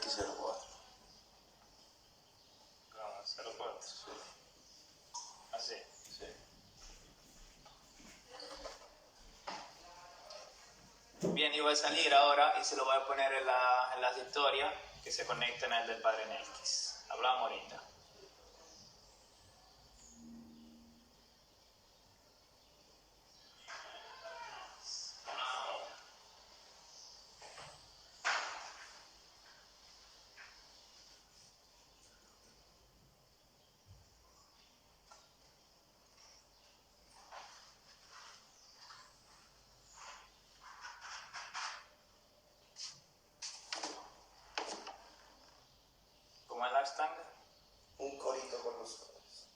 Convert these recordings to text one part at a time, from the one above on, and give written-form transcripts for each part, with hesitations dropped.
X04. No, 04. Sí. Así. Sí. Bien, y voy a salir ahora y se lo voy a poner en las historias que se conecten al del Padre Nelkis. Hablamos ahorita. ¿Cómo es la estanga? Un corito con los soles.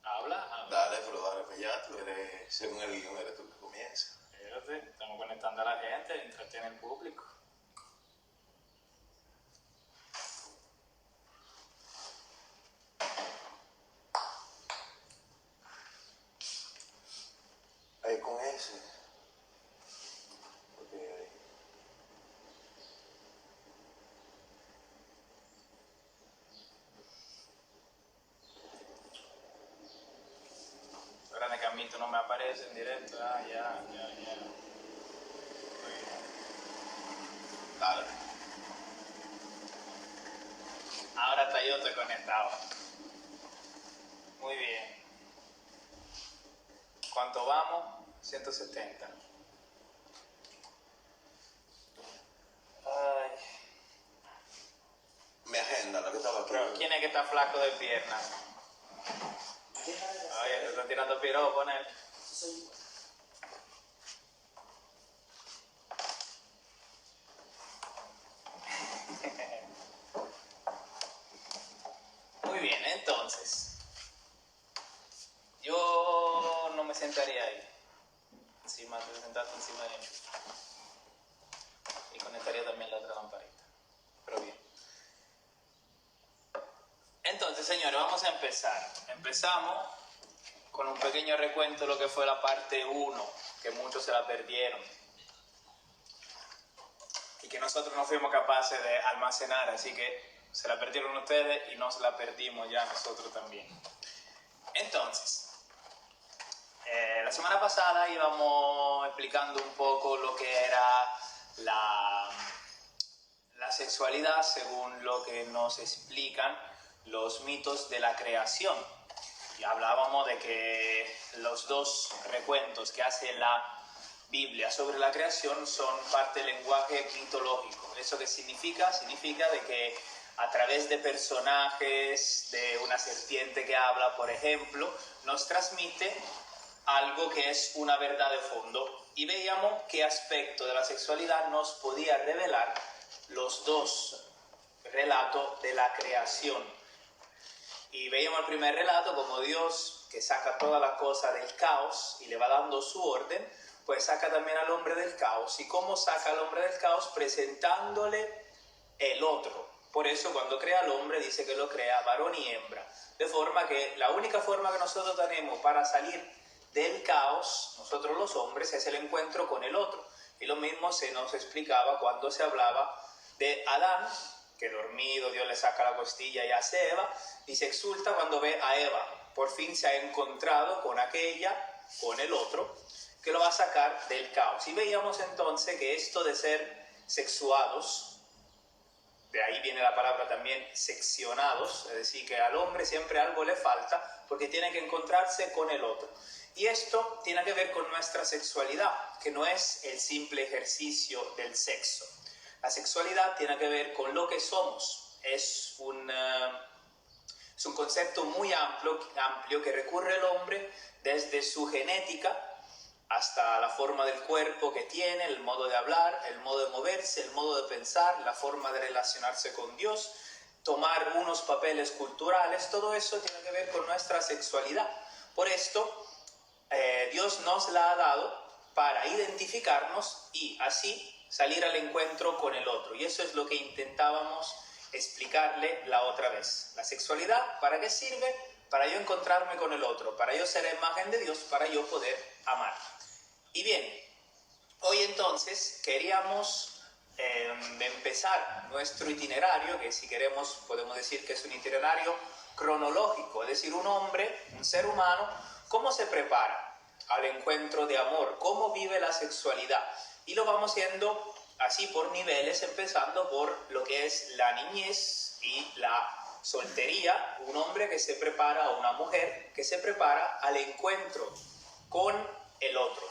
Habla. Dale, pero dale, pues ya tú eres, según el guión, eres tú que comienza. Fíjate, estamos conectando a la gente, entretiene al público. Ahí con ese. Porque ahí. Ahora que a mí tú no me aparece en directo. Ah, ya. Dale. Ahora hasta yo estoy conectado. Muy bien. ¿Cuánto vamos? 170. Ay. Mi agenda, la que estaba aquí. Pero ¿quién es que está flaco de piernas? Oye, te está tirando piropo, Nel. Muy bien, entonces. Yo no me sentaría ahí. Encima, te sentaste encima de mí. Y conectaría también la otra lamparita. Pero bien. Entonces, señores, vamos a empezar. Empezamos con un pequeño recuento de lo que fue la parte 1, que muchos se la perdieron. Y que nosotros no fuimos capaces de almacenar, así que se la perdieron ustedes y nos la perdimos ya nosotros también. Entonces, la semana pasada íbamos explicando un poco lo que era la sexualidad según lo que nos explican los mitos de la creación. Y hablábamos de que los dos recuentos que hace la Biblia sobre la creación son parte del lenguaje mitológico. ¿Eso qué significa? Significa de que a través de personajes, de una serpiente que habla, por ejemplo, nos transmite algo que es una verdad de fondo. Y veíamos qué aspecto de la sexualidad nos podía revelar los dos relatos de la creación. Y veíamos el primer relato como Dios, que saca todas las cosas del caos y le va dando su orden, pues saca también al hombre del caos. ¿Y cómo saca al hombre del caos? Presentándole el otro. Por eso cuando crea al hombre dice que lo crea varón y hembra. De forma que la única forma que nosotros tenemos para salir del caos, nosotros los hombres, es el encuentro con el otro. Y lo mismo se nos explicaba cuando se hablaba de Adán, que dormido Dios le saca la costilla y hace Eva, y se exulta cuando ve a Eva. Por fin se ha encontrado con aquella, con el otro, que lo va a sacar del caos. Y veíamos entonces que esto de ser sexuados, de ahí viene la palabra también seccionados, es decir, que al hombre siempre algo le falta porque tiene que encontrarse con el otro. Y esto tiene que ver con nuestra sexualidad, que no es el simple ejercicio del sexo. La sexualidad tiene que ver con lo que somos. Es un concepto muy amplio que recurre el hombre desde su genética hasta la forma del cuerpo que tiene, el modo de hablar, el modo de moverse, el modo de pensar, la forma de relacionarse con Dios, tomar unos papeles culturales. Todo eso tiene que ver con nuestra sexualidad. Por esto, Dios nos la ha dado para identificarnos y así salir al encuentro con el otro. Y eso es lo que intentábamos explicarle la otra vez. La sexualidad, ¿para qué sirve? Para yo encontrarme con el otro, para yo ser imagen de Dios, para yo poder amar. Y bien, hoy entonces queríamos empezar nuestro itinerario, que si queremos podemos decir que es un itinerario cronológico, es decir, un hombre, un ser humano, ¿cómo se prepara al encuentro de amor? ¿Cómo vive la sexualidad? Y lo vamos haciendo así por niveles, empezando por lo que es la niñez y la soltería, un hombre que se prepara, o una mujer que se prepara al encuentro con el otro.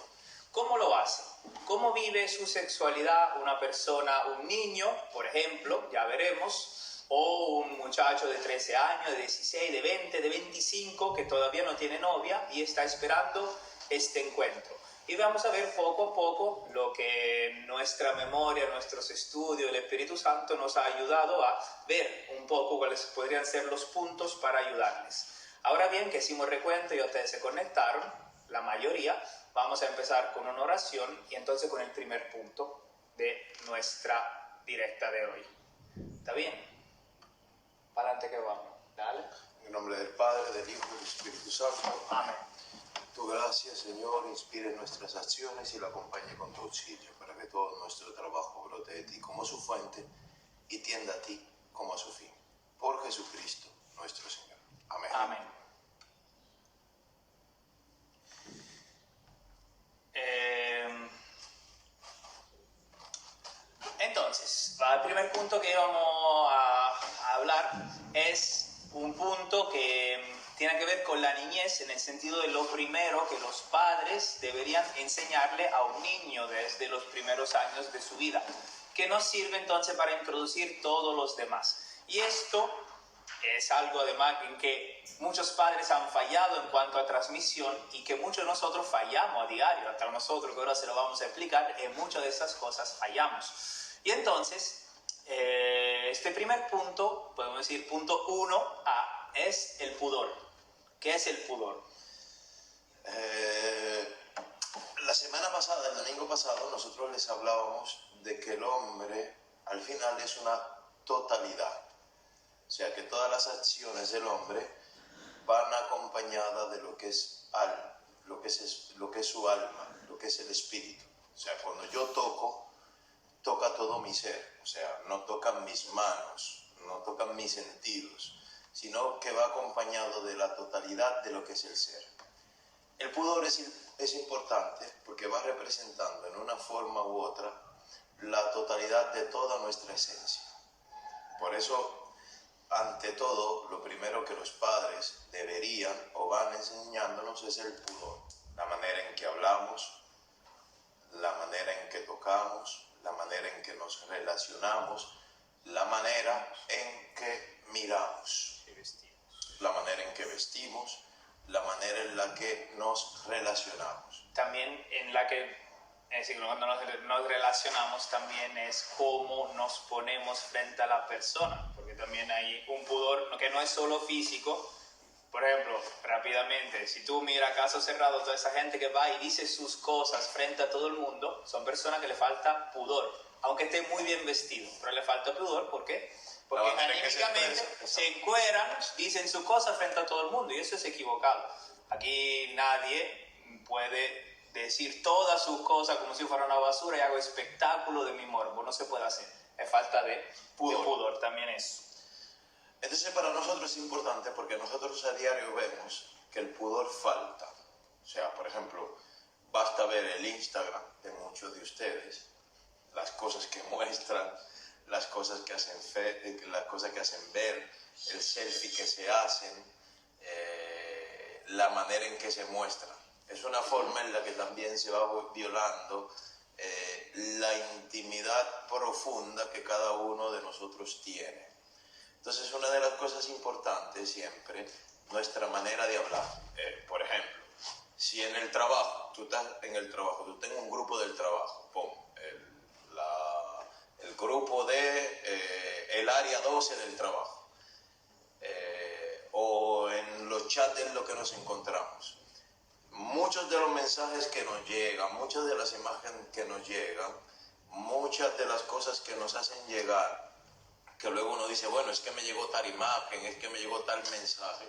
¿Cómo lo hace? ¿Cómo vive su sexualidad una persona, un niño, por ejemplo, ya veremos, o un muchacho de 13 años, de 16, de 20, de 25, que todavía no tiene novia y está esperando este encuentro? Y vamos a ver poco a poco lo que nuestra memoria, nuestros estudios, el Espíritu Santo nos ha ayudado a ver un poco cuáles podrían ser los puntos para ayudarles. Ahora bien, que hicimos recuento y ustedes se conectaron, la mayoría, vamos a empezar con una oración y entonces con el primer punto de nuestra directa de hoy. ¿Está bien? Para adelante que vamos. Dale. En el nombre del Padre, del Hijo y del Espíritu Santo. Amén. Tu gracia, Señor, inspire nuestras acciones y la acompañe con tu auxilio, para que todo nuestro trabajo brote de ti como su fuente y tienda a ti como a su fin. Por Jesucristo, nuestro Señor. Amén. Amén. Entonces, el primer punto que vamos a hablar es un punto que tiene que ver con la niñez, en el sentido de lo primero que los padres deberían enseñarle a un niño desde los primeros años de su vida, que nos sirve entonces para introducir todos los demás. Y esto es algo además en que muchos padres han fallado en cuanto a transmisión y que muchos de nosotros fallamos a diario, hasta nosotros, que ahora se lo vamos a explicar, en muchas de esas cosas fallamos. Y entonces, este primer punto, podemos decir punto 1A, es el pudor. ¿Qué es el pudor? La semana pasada, el domingo pasado, nosotros les hablábamos de que el hombre al final es una totalidad. O sea, que todas las acciones del hombre van acompañadas de lo que es alma, lo que es su alma, lo que es el espíritu. O sea, cuando yo toca todo mi ser. O sea, no tocan mis manos, no tocan mis sentidos, sino que va acompañado de la totalidad de lo que es el ser. El pudor es importante porque va representando en una forma u otra la totalidad de toda nuestra esencia. Por eso, ante todo, lo primero que los padres deberían o van enseñándonos es el pudor. La manera en que hablamos, la manera en que tocamos, la manera en que nos relacionamos, la manera en que miramos, la manera en que vestimos, la manera en la que nos relacionamos. También en la que, es decir, cuando nos relacionamos también es cómo nos ponemos frente a la persona, porque también hay un pudor que no es solo físico. Por ejemplo, rápidamente, si tú miras a caso cerrado, toda esa gente que va y dice sus cosas frente a todo el mundo, son personas que le falta pudor, aunque esté muy bien vestido, pero le falta pudor. ¿Por qué? Porque anímicamente se encueran, dicen sus cosas frente a todo el mundo, y eso es equivocado. Aquí nadie puede decir todas sus cosas como si fuera una basura y hago espectáculo de mi morbo, no se puede hacer. Es falta de pudor también eso. Entonces para nosotros es importante porque nosotros a diario vemos que el pudor falta. O sea, por ejemplo, basta ver el Instagram de muchos de ustedes, las cosas que muestran, las cosas que hacen ver, el selfie que se hacen, la manera en que se muestran. Es una forma en la que también se va violando la intimidad profunda que cada uno de nosotros tiene. Entonces, una de las cosas importantes siempre, nuestra manera de hablar. Por ejemplo, si en el trabajo, tú estás en el trabajo, tú tienes un grupo del trabajo, el grupo de el área 12 del trabajo, o en los chats en los que nos encontramos. muchos de los mensajes que nos llegan, muchas de las imágenes que nos llegan, muchas de las cosas que nos hacen llegar, que luego uno dice, bueno, es que me llegó tal imagen, es que me llegó tal mensaje,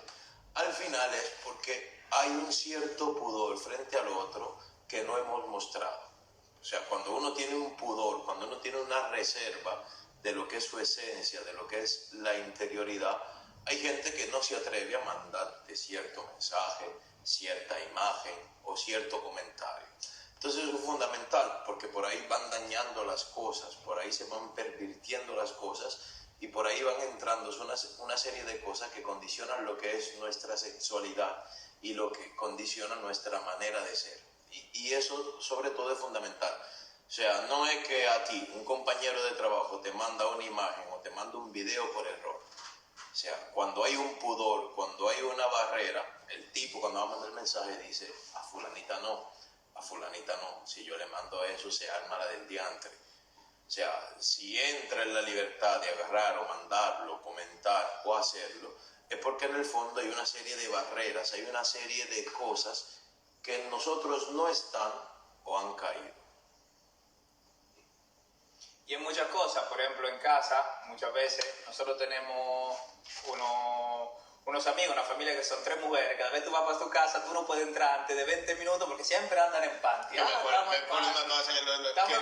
al final es porque hay un cierto pudor frente al otro que no hemos mostrado. O sea, cuando uno tiene un pudor, cuando uno tiene una reserva de lo que es su esencia, de lo que es la interioridad, hay gente que no se atreve a mandar de cierto mensaje, cierta imagen o cierto comentario. Entonces eso es fundamental, porque por ahí van dañando las cosas, por ahí se van pervirtiendo las cosas y por ahí van entrando una serie de cosas que condicionan lo que es nuestra sexualidad y lo que condiciona nuestra manera de ser. Y eso sobre todo es fundamental. O sea, no es que a ti, un compañero de trabajo, te manda una imagen o te manda un video por error. O sea, cuando hay un pudor, cuando hay una barrera, el tipo cuando va a mandar el mensaje dice, a fulanita no, si yo le mando eso se arma la del diantre. O sea, si entra en la libertad de agarrar o mandarlo, comentar o hacerlo, es porque en el fondo hay una serie de barreras, hay una serie de cosas que en nosotros no están o han caído. Y en muchas cosas, por ejemplo en casa, muchas veces nosotros tenemos unos amigos, una familia que son 3 mujeres. Cada vez tú vas para tu casa, tú no puedes entrar antes de 20 minutos porque siempre andan en panty. Estamos en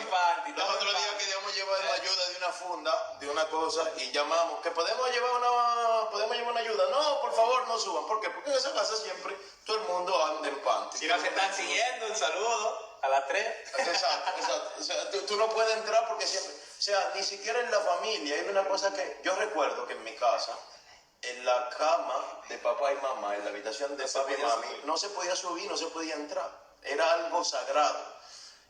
panty. Los otros días queríamos llevar la ayuda de una funda, de una cosa, y llamamos, que podemos llevar una ayuda. No, por favor, no suban. ¿Por qué? Porque en esa casa siempre todo el mundo anda en panty. Si nos están siguiendo, un saludo a las 3. Exacto. O sea, tú no puedes entrar porque siempre... O sea, ni siquiera en la familia. Hay una cosa que yo recuerdo que en mi casa, en la cama de papá y mamá, en la habitación de papá y mami, no se podía subir, no se podía entrar. Era algo sagrado.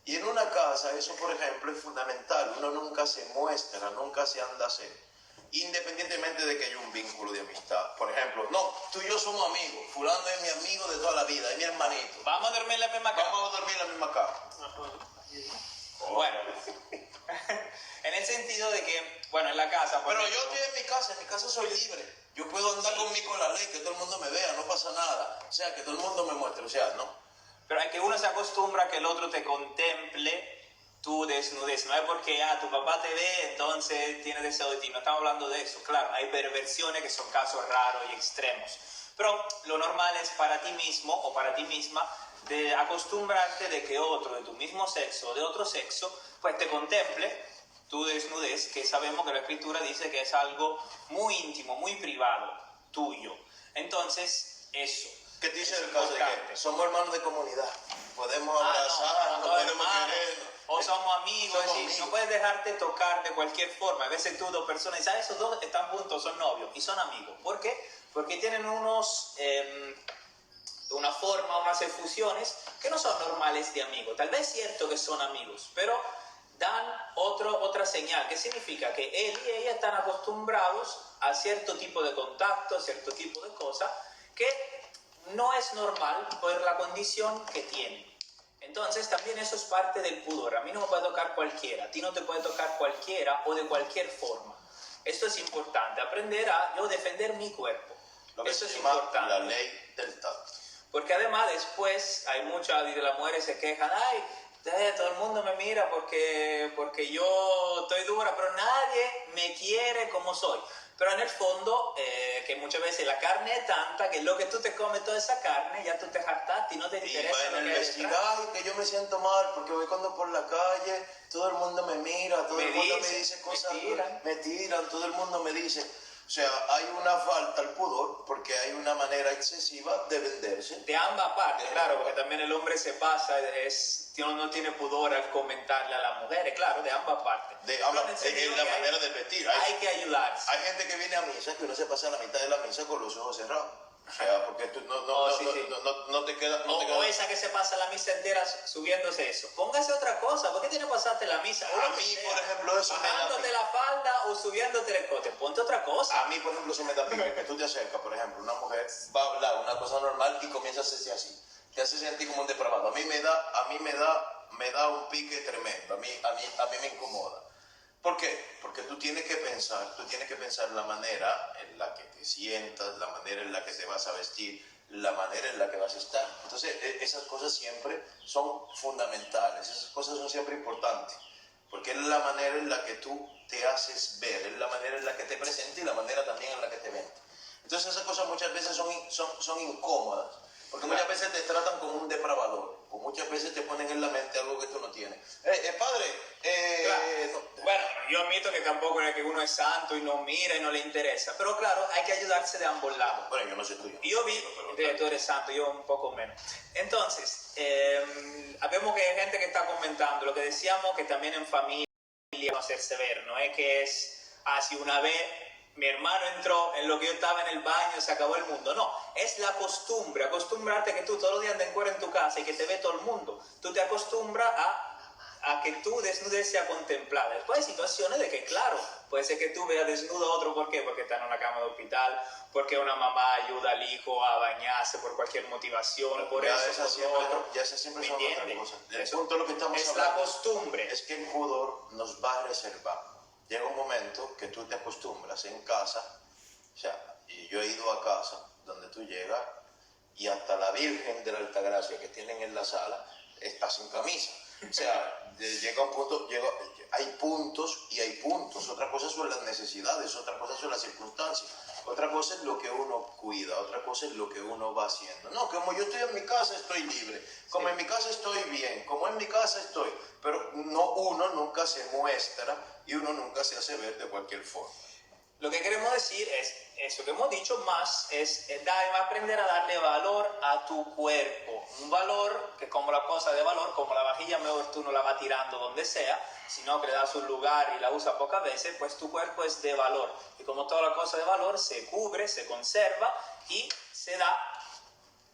Y en una casa, eso por ejemplo es fundamental. Uno nunca se muestra, nunca se anda a hacer. Independientemente de que haya un vínculo de amistad. Por ejemplo, no, tú y yo somos amigos. Fulano es mi amigo de toda la vida, es mi hermanito. Vamos a dormir en la misma cama. Vamos a dormir en la misma cama. Bueno, en el sentido de que, bueno, en la casa... Pero yo estoy en mi casa soy libre. Yo puedo andar conmigo con la ley, que todo el mundo me vea, no pasa nada. O sea, que todo el mundo me muestre, o sea, no. Pero hay que uno se acostumbra a que el otro te contemple tu desnudez. No es porque tu papá te ve, entonces tiene deseo de ti. No estamos hablando de eso. Claro, hay perversiones que son casos raros y extremos. Pero lo normal es para ti mismo o para ti misma de acostumbrarte de que otro de tu mismo sexo o de otro sexo pues te contemple tu desnudez, que sabemos que la Escritura dice que es algo muy íntimo, muy privado, tuyo. Entonces, eso. ¿Qué te dice el caso de que somos hermanos de comunidad? Podemos abrazarnos, podemos querernos. O somos amigos, es decir, no puedes dejarte tocar de cualquier forma. A veces tú, 2 personas, y sabes, esos 2 están juntos, son novios y son amigos. ¿Por qué? Porque tienen una forma, unas efusiones que no son normales de amigos. Tal vez es cierto que son amigos, pero dan otra señal. ¿Qué significa? Que él y ella están acostumbrados a cierto tipo de contacto, cierto tipo de cosas que no es normal por la condición que tienen. Entonces también eso es parte del pudor. A mí no me puede tocar cualquiera, a ti no te puede tocar cualquiera o de cualquier forma. Esto es importante, aprender a yo defender mi cuerpo. Lo que eso se es llama importante. la ley del tacto. Porque además después hay muchas de las mujeres se quejan, ay, todo el mundo me mira porque yo estoy dura, pero nadie me quiere como soy. Pero en el fondo, que muchas veces la carne es tanta que lo que tú te comes toda esa carne, ya tú te hartaste y no te interesa. Y en el vestidaje que yo me siento mal porque voy cuando por la calle, todo el mundo me mira, todo el mundo me dice cosas, me tiran, todo el mundo me dice. O sea, hay una falta al pudor porque hay una manera excesiva de venderse. De ambas partes, claro, porque también el hombre se pasa, no tiene pudor al comentarle a las mujeres, claro, de ambas partes. En la manera de vestir. Hay que ayudarse. Hay gente que viene a misa que uno se pasa la mitad de la misa con los ojos cerrados. O sea, porque tú no te queda... O esa que se pasa la misa entera subiéndose eso. Póngase otra cosa. ¿Por qué tiene que pasarte la misa? A mí, por ejemplo, eso bajándote la falda o subiéndote el escote. Ponte otra cosa. A mí, por ejemplo, eso me da pique. Que tú te acercas, por ejemplo, una mujer va a hablar una cosa normal y comienza a hacerse así. Te hace sentir como un depravado. A mí me da un pique tremendo. A mí me incomoda. ¿Por qué? Porque tú tienes que pensar la manera en la que te sientas, la manera en la que te vas a vestir, la manera en la que vas a estar. Entonces, esas cosas siempre son fundamentales, esas cosas son siempre importantes, porque es la manera en la que tú te haces ver, es la manera en la que te presenta y la manera también en la que te ven. Entonces esas cosas muchas veces son incómodas, porque muchas veces te tratan como un depravador, o muchas veces te ponen en la mente algo que tú no tienes. Padre, claro. no. Bueno, yo admito que tampoco es que uno es santo y no mira y no le interesa, pero claro, hay que ayudarse de ambos lados. Bueno, yo no sé tuyo. Y yo vi, tú eres santo, yo un poco menos. Entonces, vemos que hay gente que está comentando lo que decíamos, que también en familia no hacerse ver, no es que es así una vez mi hermano entró en lo que yo estaba en el baño, se acabó el mundo. No, es la costumbre, acostumbrarte que tú todos los días andes en cuero en tu casa y que te ve todo el mundo. Tú te acostumbras a que tú desnudes sea contemplada. Después hay situaciones de que, claro, puede ser que tú veas desnudo a otro, ¿por qué? Porque está en una cama de hospital, porque una mamá ayuda al hijo a bañarse por cualquier motivación, por ya eso, esas siempre son otra cosa. El Eso punto de lo que estamos es hablando la costumbre. es que el pudor nos va a reservar. Llega un momento que tú te acostumbras en casa, o sea, y yo he ido a casa donde tú llegas y hasta la Virgen de la Altagracia que tienen en la sala está sin camisa. O sea, llega un punto, hay puntos y hay puntos. Otra cosa son las necesidades, otra cosa son las circunstancias, otra cosa es lo que uno cuida, otra cosa es lo que uno va haciendo. No, como yo estoy en mi casa estoy libre, como en mi casa estoy bien, como en mi casa estoy, pero no, uno nunca se muestra y uno nunca se hace ver de cualquier forma. Lo que queremos decir es, eso que hemos dicho más, es aprender a darle valor a tu cuerpo. Un valor que como la cosa de valor, como la vajilla mejor tú no la vas tirando donde sea, sino que le das un lugar y la usas pocas veces, pues tu cuerpo es de valor. Y como toda la cosa de valor, se cubre, se conserva y se da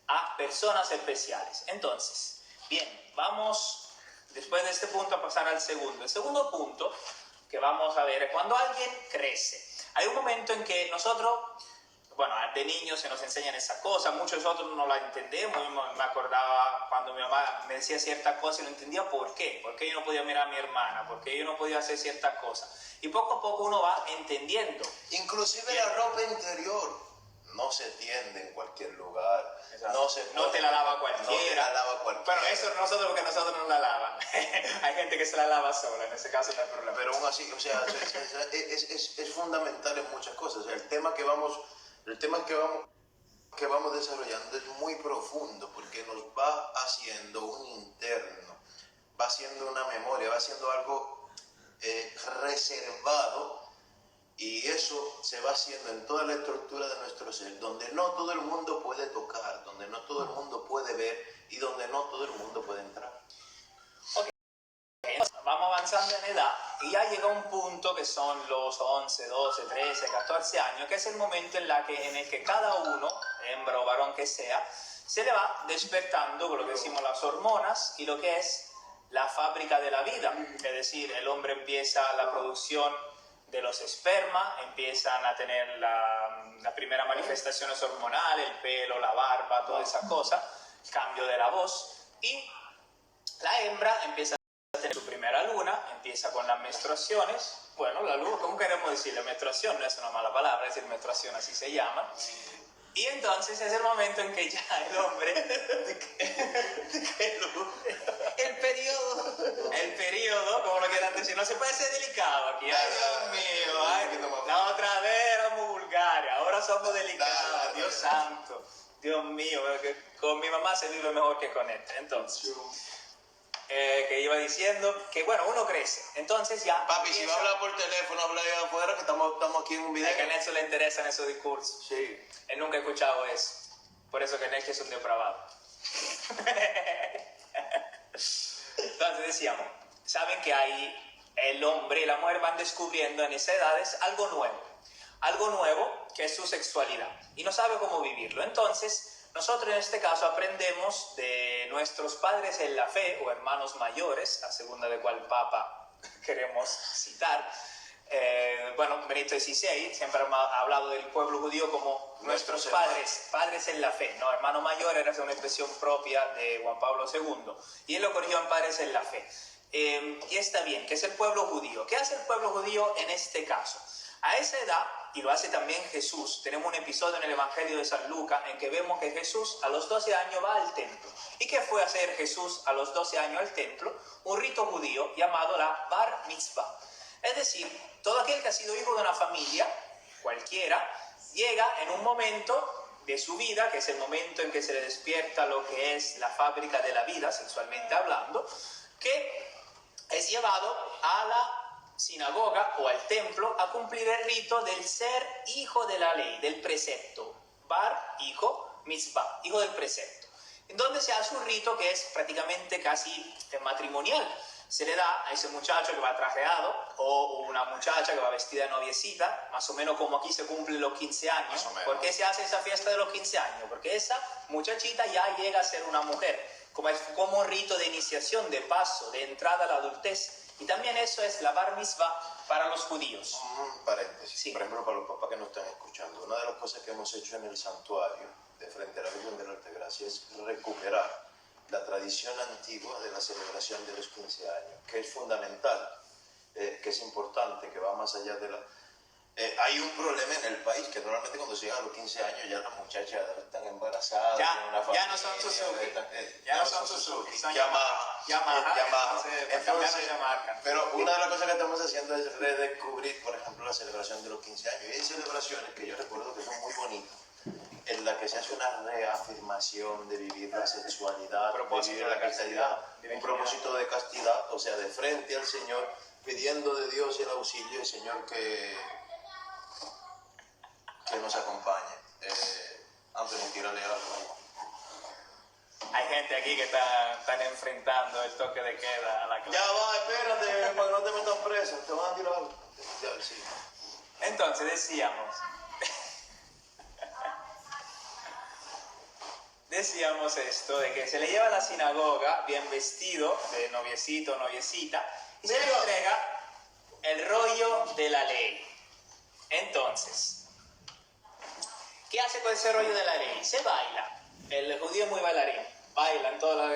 a personas especiales. Entonces, bien, vamos después de este punto a pasar al segundo. El segundo punto que vamos a ver es cuando alguien crece. Hay un momento en que nosotros, bueno, de niños se nos enseñan esas cosas, muchos de nosotros no las entendemos. Me acordaba cuando mi mamá me decía ciertas cosas y no entendía por qué yo no podía mirar a mi hermana, por qué yo no podía hacer ciertas cosas. Y poco a poco uno va entendiendo. Inclusive la ropa interior no se tiende en cualquier lugar. No te la lava cualquiera. No te la lava cualquiera. Bueno, eso nosotros porque nosotros no la lavan. Hay gente que se la lava sola, en ese caso no hay problema. Pero aún así, o sea, es fundamental en muchas cosas. O sea, el tema que vamos desarrollando es muy profundo porque nos va haciendo un interno, va haciendo una memoria, va haciendo algo reservado. Y eso se va haciendo en toda la estructura de nuestro ser, donde no todo el mundo puede tocar, donde no todo el mundo puede ver y donde no todo el mundo puede entrar. Okay. Vamos avanzando en edad y ya llega un punto que son los 11, 12, 13, 14 años, que es el momento en el que cada uno, hembra o varón que sea, se le va despertando con lo que decimos las hormonas y lo que es la fábrica de la vida. Es decir, el hombre empieza la producción de los espermas, empiezan a tener las primeras manifestaciones hormonales, el pelo, la barba, toda esa cosa, cambio de la voz, y la hembra empieza a tener su primera luna, empieza con las menstruaciones. Bueno, la luna, ¿cómo queremos decirle? Menstruación no es una mala palabra, es decir, menstruación así se llama. Y entonces es el momento en que ya el hombre... El periodo, como lo quieran decir, no se puede ser delicado aquí. Ay, Dios mío, ay, la otra vez éramos vulgares, ahora somos delicados, Dios santo. Dios mío, que con mi mamá se vive mejor que con esta. Entonces, que iba diciendo que bueno, uno crece, entonces ya... Papi, si va a hablar por teléfono, habla ahí afuera, que estamos aquí en un video. Es que a Nelson le interesan esos discursos. Sí. Él nunca ha escuchado eso. Por eso que Nelson es un depravado. Entonces decíamos, saben que ahí el hombre y la mujer van descubriendo en esas edades algo nuevo que es su sexualidad y no sabe cómo vivirlo. Entonces nosotros en este caso aprendemos de nuestros padres en la fe o hermanos mayores, a segunda de cuál papa queremos citar. Bueno, Benito XVI siempre ha hablado del pueblo judío como nuestros padres en la fe, ¿no? Hermano mayor era una expresión propia de Juan Pablo II y él lo corrigió en padres en la fe. Y está bien, ¿qué es el pueblo judío? ¿Qué hace el pueblo judío en este caso? A esa edad y lo hace también Jesús. Tenemos un episodio en el Evangelio de San Lucas en que vemos que Jesús a los 12 años va al templo. ¿Y qué fue a hacer Jesús a los 12 años al templo? Un rito judío llamado la Bar Mitzvah. Es decir, todo aquel que ha sido hijo de una familia, cualquiera, llega en un momento de su vida, que es el momento en que se le despierta lo que es la fábrica de la vida, sexualmente hablando, que es llevado a la sinagoga o al templo a cumplir el rito del ser hijo de la ley, del precepto. Bar, hijo, mitzvah, hijo del precepto. En donde se hace un rito que es prácticamente casi matrimonial. Se le da a ese muchacho que va trajeado o una muchacha que va vestida de noviecita, más o menos como aquí se cumplen los 15 años. ¿Por qué se hace esa fiesta de los 15 años? Porque esa muchachita ya llega a ser una mujer, como un rito de iniciación, de paso, de entrada a la adultez. Y también eso es la Bar Mitzvah para los judíos. Paréntesis, Sí. por ejemplo, para los papás que nos están escuchando, una de las cosas que hemos hecho en el santuario de frente a la Virgen de la Altagracia es recuperar la tradición antigua de la celebración de los 15 años, que es fundamental, que es importante, que va más allá de la... hay un problema en el país, que normalmente cuando se llega a los 15 años ya las muchachas están embarazadas, tienen una familia, Ya no son Suzuki. Ya no son Suzuki, son Yamaha. Entonces, pero una de las cosas que estamos haciendo es redescubrir, por ejemplo, la celebración de los 15 años. Y hay celebraciones que yo recuerdo que son muy bonitas, en la que se hace una reafirmación de vivir la sexualidad, de vivir la castidad, un propósito de castidad, o sea, de frente al Señor, pidiendo de Dios el auxilio, y Señor que nos acompañe. Antes tírale algo. hay gente aquí que están enfrentando el toque de queda a la clase. Ya va, espérate, para que no te metan preso, te van a tirar algo. Ya, sí. Entonces decíamos esto, de que se le lleva a la sinagoga bien vestido, de noviecito o noviecita, y se le entrega el rollo de la ley. Entonces, ¿qué hace con ese rollo de la ley? Se baila. El judío es muy bailarín. Bailan toda la...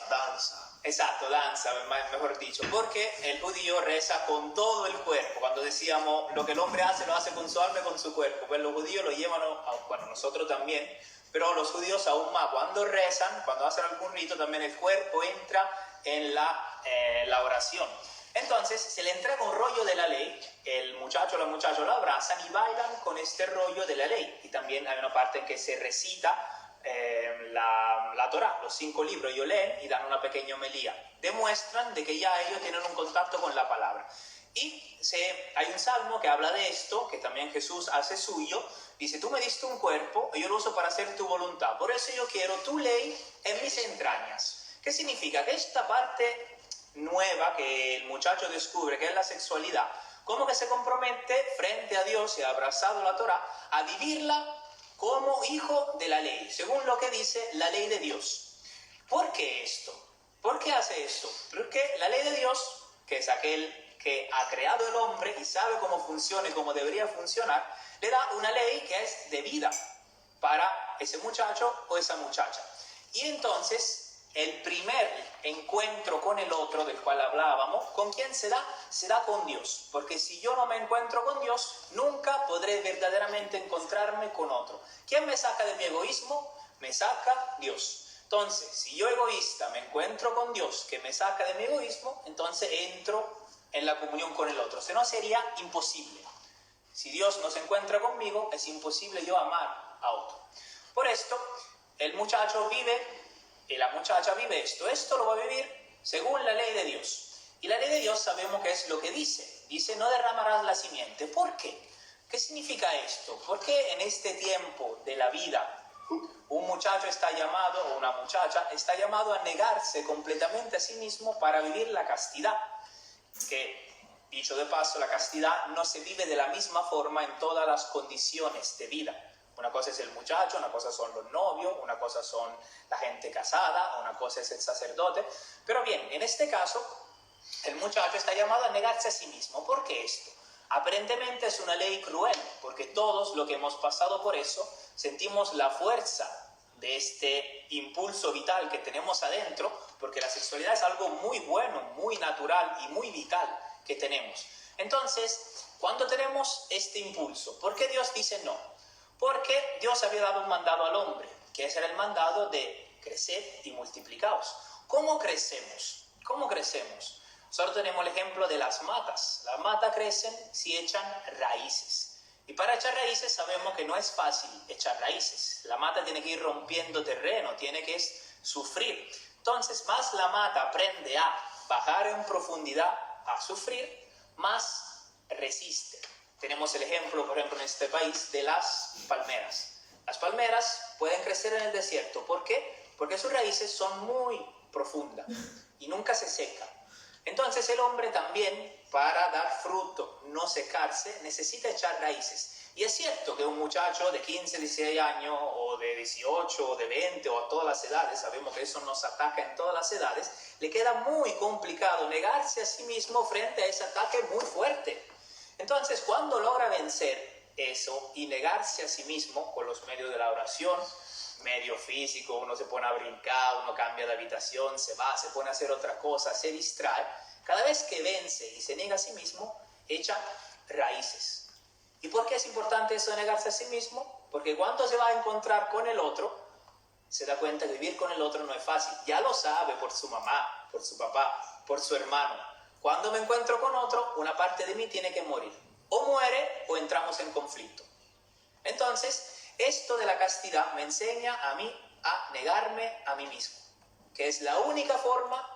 Danza. Exacto, danza, mejor dicho. Porque el judío reza con todo el cuerpo. Cuando decíamos, lo que el hombre hace, lo hace con su alma y con su cuerpo. Pues los judíos lo llevan, bueno, nosotros también, pero los judíos aún más. Cuando rezan, cuando hacen algún rito, también el cuerpo entra en la oración. Entonces se le entrega un rollo de la ley, el muchacho o la muchacha lo abrazan y bailan con este rollo de la ley. Y también hay una parte en que se recita la Torá, los 5 libros, ellos leen y dan una pequeña homilía. Demuestran de que ya ellos tienen un contacto con la palabra. Y hay un salmo que habla de esto, que también Jesús hace suyo. Dice, tú me diste un cuerpo y yo lo uso para hacer tu voluntad. Por eso yo quiero tu ley en mis entrañas. ¿Qué significa? Que esta parte nueva que el muchacho descubre, que es la sexualidad, como que se compromete frente a Dios y ha abrazado la Torá a vivirla como hijo de la ley, según lo que dice la ley de Dios. ¿Por qué esto? ¿Por qué hace esto? Porque la ley de Dios, que es aquel que ha creado el hombre y sabe cómo funciona y cómo debería funcionar, le da una ley que es de vida para ese muchacho o esa muchacha. Y entonces el primer encuentro con el otro del cual hablábamos, ¿con quién se da? Se da con Dios. Porque si yo no me encuentro con Dios, nunca podré verdaderamente encontrarme con otro. ¿Quién me saca de mi egoísmo? Me saca Dios. Entonces, si yo egoísta me encuentro con Dios, que me saca de mi egoísmo, entonces entro en la comunión con el otro. Si no, sería imposible. Si Dios no se encuentra conmigo, es imposible yo amar a otro. Por esto, el muchacho vive y la muchacha vive esto. Esto lo va a vivir según la ley de Dios. Y la ley de Dios sabemos que es lo que dice. Dice, no derramarás la simiente. ¿Por qué? ¿Qué significa esto? Porque en este tiempo de la vida, un muchacho está llamado, o una muchacha, está llamado a negarse completamente a sí mismo para vivir la castidad. Que, dicho de paso, la castidad no se vive de la misma forma en todas las condiciones de vida. Una cosa es el muchacho, una cosa son los novios, una cosa son la gente casada, una cosa es el sacerdote. Pero bien, en este caso, el muchacho está llamado a negarse a sí mismo. ¿Por qué esto? Aparentemente es una ley cruel, porque todos los que hemos pasado por eso sentimos la fuerza de este impulso vital que tenemos adentro, porque la sexualidad es algo muy bueno, muy natural y muy vital que tenemos. Entonces, Cuando tenemos este impulso, ¿por qué Dios dice no? Porque Dios había dado un mandado al hombre, que ese era el mandado de crecer y multiplicaos. ¿Cómo crecemos? ¿Cómo crecemos? Nosotros tenemos el ejemplo de las matas. Las matas crecen si echan raíces. Y para echar raíces sabemos que no es fácil echar raíces. La mata tiene que ir rompiendo terreno, tiene que sufrir. Entonces, más la mata aprende a bajar en profundidad, a sufrir, más resiste. Tenemos el ejemplo, por ejemplo, en este país, de las palmeras. Las palmeras pueden crecer en el desierto. ¿Por qué? Porque sus raíces son muy profundas y nunca se secan. Entonces el hombre también, para dar fruto, no secarse, necesita echar raíces. Y es cierto que un muchacho de 15, 16 años, o de 18, o de 20, o a todas las edades, sabemos que eso nos ataca en todas las edades, le queda muy complicado negarse a sí mismo frente a ese ataque muy fuerte. Entonces, cuando logra vencer eso y negarse a sí mismo con los medios de la oración, medio físico, uno se pone a brincar, uno cambia de habitación, se va, se pone a hacer otra cosa, se distrae, cada vez que vence y se niega a sí mismo, echa raíces. ¿Y por qué es importante eso de negarse a sí mismo? Porque cuando se va a encontrar con el otro, se da cuenta que vivir con el otro no es fácil. Ya lo sabe por su mamá, por su papá, por su hermano. Cuando me encuentro con otro, una parte de mí tiene que morir. O muere o entramos en conflicto. Entonces, esto de la castidad me enseña a mí a negarme a mí mismo, que es la única forma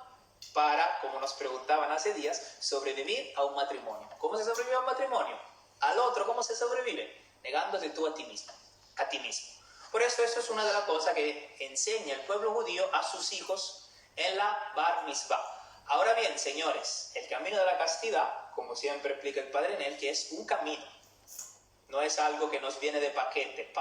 para, como nos preguntaban hace días, sobrevivir a un matrimonio. ¿Cómo se sobrevive a un matrimonio? Al otro, ¿cómo se sobrevive? Negándote tú a ti mismo, a ti mismo. Por eso es una de las cosas que enseña el pueblo judío a sus hijos en la Bar Mitzvah. Ahora bien, señores, el camino de la castidad, como siempre explica el Padre Nel, que es un camino. No es algo que nos viene de paquete,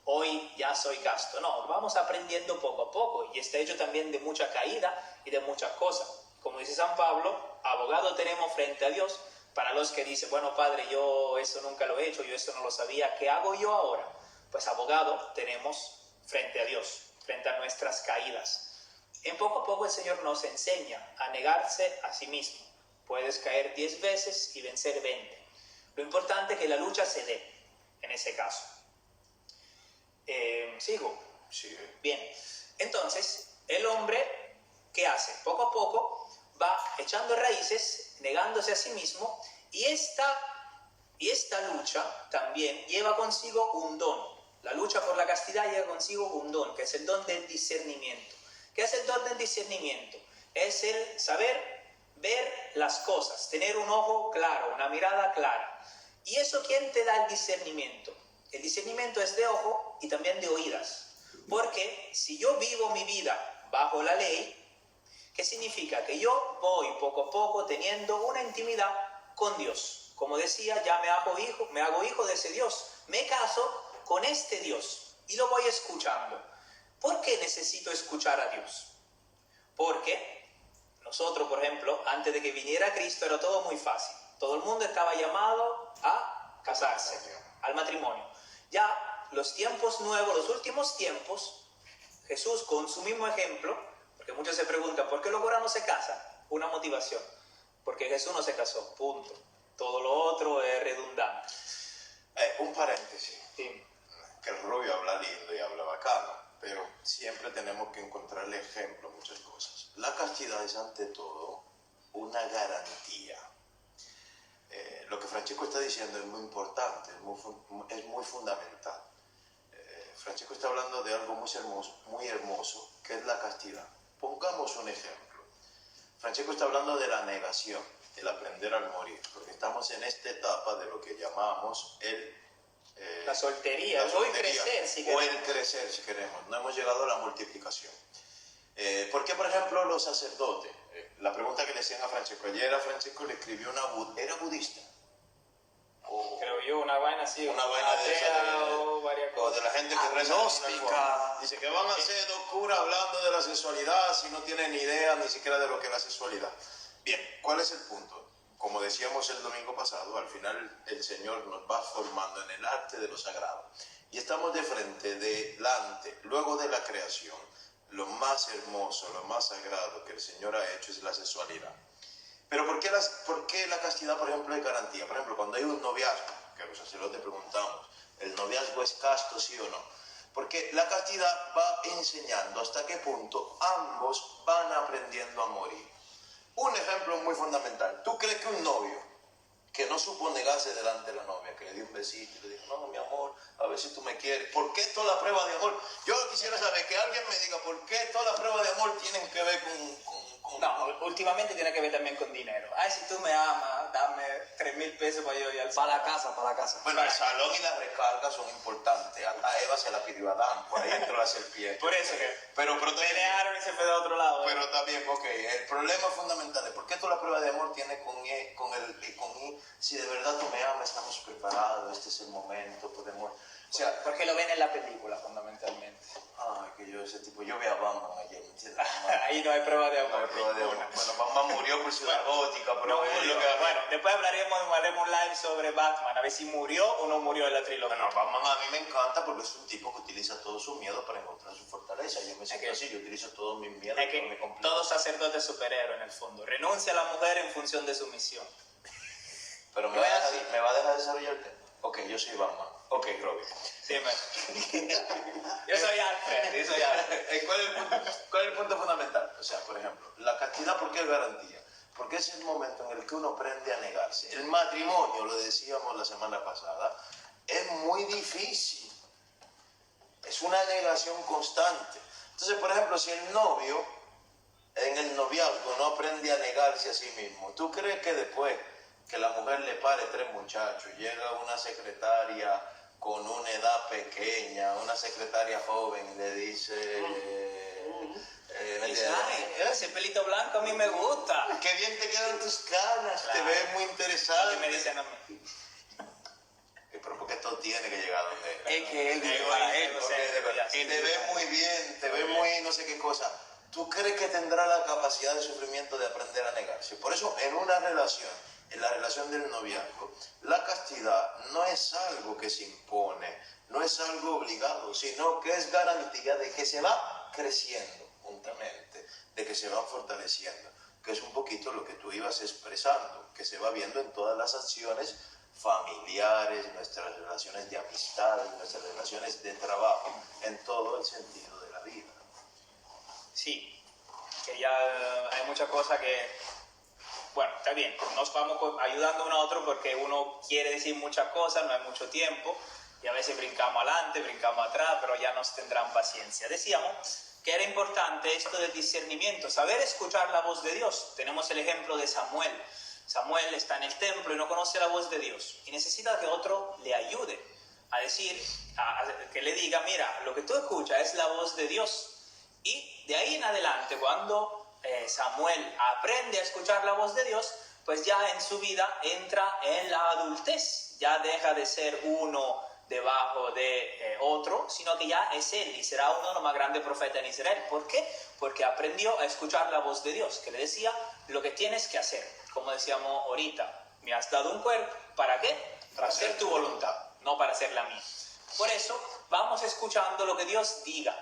hoy ya soy casto. No, vamos aprendiendo poco a poco y está hecho también de mucha caída y de muchas cosas. Como dice San Pablo, abogado tenemos frente a Dios para los que dicen, bueno, Padre, yo eso nunca lo he hecho, yo eso no lo sabía, ¿qué hago yo ahora? Pues abogado tenemos frente a Dios, frente a nuestras caídas. En poco a poco el Señor nos enseña a negarse a sí mismo. Puedes caer 10 veces y vencer 20. Lo importante es que la lucha se dé, en ese caso. ¿Sigo? Sigue. Bien. Entonces, el hombre, ¿qué hace? Poco a poco va echando raíces, negándose a sí mismo, y esta lucha también lleva consigo un don. La lucha por la castidad lleva consigo un don, que es el don del discernimiento. ¿Qué es el don del discernimiento? Es el saber ver las cosas, tener un ojo claro, una mirada clara. ¿Y eso quién te da el discernimiento? El discernimiento es de ojo y también de oídas. Porque si yo vivo mi vida bajo la ley, ¿qué significa? Que yo voy poco a poco teniendo una intimidad con Dios. Como decía, ya me hago hijo de ese Dios. Me caso con este Dios y lo voy escuchando. ¿Por qué necesito escuchar a Dios? Porque nosotros, por ejemplo, antes de que viniera Cristo era todo muy fácil. Todo el mundo estaba llamado a casarse, al matrimonio. Ya los tiempos nuevos, los últimos tiempos, Jesús con su mismo ejemplo, porque muchos se preguntan, ¿por qué los curas no se casan? Una motivación, porque Jesús no se casó, punto. Todo lo otro es redundante. Un paréntesis. Sí. Que el rubio habla lindo y habla bacano, pero siempre tenemos que encontrarle ejemplo a muchas cosas. La castidad es ante todo una garantía. Lo que Francesco está diciendo es muy importante, es muy fundamental. Francesco está hablando de algo muy hermoso, que es la castidad. Pongamos un ejemplo. Francesco está hablando de la negación, el aprender al morir, porque estamos en esta etapa de lo que llamamos la soltería, o el crecer, si queremos. O el crecer, si queremos. No hemos llegado a la multiplicación. ¿Por qué, por ejemplo, los sacerdotes? La pregunta que le hacían a Francesco. Ayer a Francesco le escribió ¿era budista? Creo yo, una vaina así. Una vaina de esa, o varias cosas. O de la gente que reza de una forma. Dice que van a ser dos curas hablando de la sexualidad si no tienen ni idea ni siquiera de lo que es la sexualidad. Bien, ¿cuál es el punto? Como decíamos el domingo pasado, al final el Señor nos va formando en el arte de lo sagrado. Y estamos de frente, delante, luego de la creación. Lo más hermoso, lo más sagrado que el Señor ha hecho es la sexualidad. Pero ¿por qué la castidad, por ejemplo, es garantía? Por ejemplo, cuando hay un noviazgo, que a los sacerdotes preguntamos, ¿el noviazgo es casto, sí o no? Porque la castidad va enseñando hasta qué punto ambos van aprendiendo a morir. Un ejemplo muy fundamental. ¿Tú crees que un novio que no supo negarse delante de la novia, que le dio un besito y le dijo, no, mi amor, a ver si tú me quieres? ¿Por qué toda la prueba de amor? Yo quisiera saber que alguien me diga, ¿por qué todas las pruebas de amor tienen que ver con... No, últimamente tiene que ver también con dinero. Ay, si tú me amas, dame 3,000 pesos para yo ir al Para la casa, para la casa. Bueno, el salón y la recarga son importantes. A Eva se la pidió a Adán, por ahí entró la serpiente. Por eso que pero pelearon y se fue de otro lado. Pero también, ok, el problema fundamental es por qué toda la prueba de amor tiene con I, si de verdad tú me amas, estamos preparados, este es el momento, podemos... O sea, porque lo ven en la película, fundamentalmente. Que yo ese tipo, yo vi a Batman ayer, ¿me entiendes? Ahí no hay prueba de amor. No hay prueba de amor. Bueno, Batman murió por Ciudad Gótica, pero no murió. Bueno, después haremos un live sobre Batman, a ver si murió o no murió en la trilogía. Bueno, Batman a mí me encanta porque es un tipo que utiliza todo su miedo para encontrar su fortaleza. Yo me siento así, yo utilizo todos mis miedos. Es que todo sacerdote es superhéroe en el fondo. Renuncia a la mujer en función de su misión. Pero me va a dejar desarrollar el tema. Ok, yo soy Batman. Ok, Robin. Dime. Yo soy Alfred. ¿Cuál es el punto fundamental? O sea, por ejemplo, la castidad, ¿por qué es garantía? Porque es el momento en el que uno aprende a negarse. El matrimonio, lo decíamos la semana pasada, es muy difícil. Es una negación constante. Entonces, por ejemplo, si el novio en el noviazgo no aprende a negarse a sí mismo, ¿tú crees que después que la mujer le pare 3 muchachos, llega una secretaria con una edad pequeña, una secretaria joven, le dice... ese pelito blanco a mí me gusta. Qué bien te quedan tus canas, claro. Te ves muy interesante. Y me dicen a mí. Pero porque esto tiene que llegar a donde... Es que él vive para él. Te ves muy bien, te ves muy no sé qué cosa. ¿Tú crees que tendrá la capacidad de sufrimiento de aprender a negarse? Por eso en una relación, en la relación del noviazgo, la castidad no es algo que se impone, no es algo obligado, sino que es garantía de que se va creciendo juntamente, de que se va fortaleciendo, que es un poquito lo que tú ibas expresando, que se va viendo en todas las acciones familiares, nuestras relaciones de amistad, nuestras relaciones de trabajo, en todo el sentido de la vida. Sí, que ya hay muchas cosas que, bueno, está bien, nos vamos ayudando uno a otro porque uno quiere decir muchas cosas, no hay mucho tiempo, y a veces brincamos adelante, brincamos atrás, pero ya nos tendrán paciencia. Decíamos que era importante esto del discernimiento, saber escuchar la voz de Dios. Tenemos el ejemplo de Samuel. Samuel está en el templo y no conoce la voz de Dios y necesita que otro le ayude a decir, que le diga, mira, lo que tú escuchas es la voz de Dios. Y de ahí en adelante, cuando Samuel aprende a escuchar la voz de Dios, pues ya en su vida entra en la adultez, ya deja de ser uno debajo de otro, sino que ya es él y será uno de los más grandes profetas en Israel. ¿Por qué? Porque aprendió a escuchar la voz de Dios, que le decía lo que tienes que hacer. Como decíamos ahorita, me has dado un cuerpo, ¿para qué? Para hacer tu voluntad, no para hacer la mía. Por eso vamos escuchando lo que Dios diga.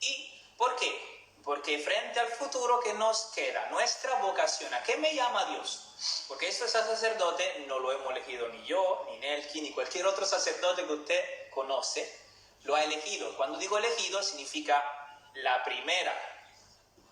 ¿Y por qué? Porque frente al futuro que nos queda, nuestra vocación, ¿a qué me llama Dios? Porque esto es sacerdote, no lo hemos elegido ni yo, ni Nelky, ni cualquier otro sacerdote que usted conoce, lo ha elegido. Cuando digo elegido, significa la primera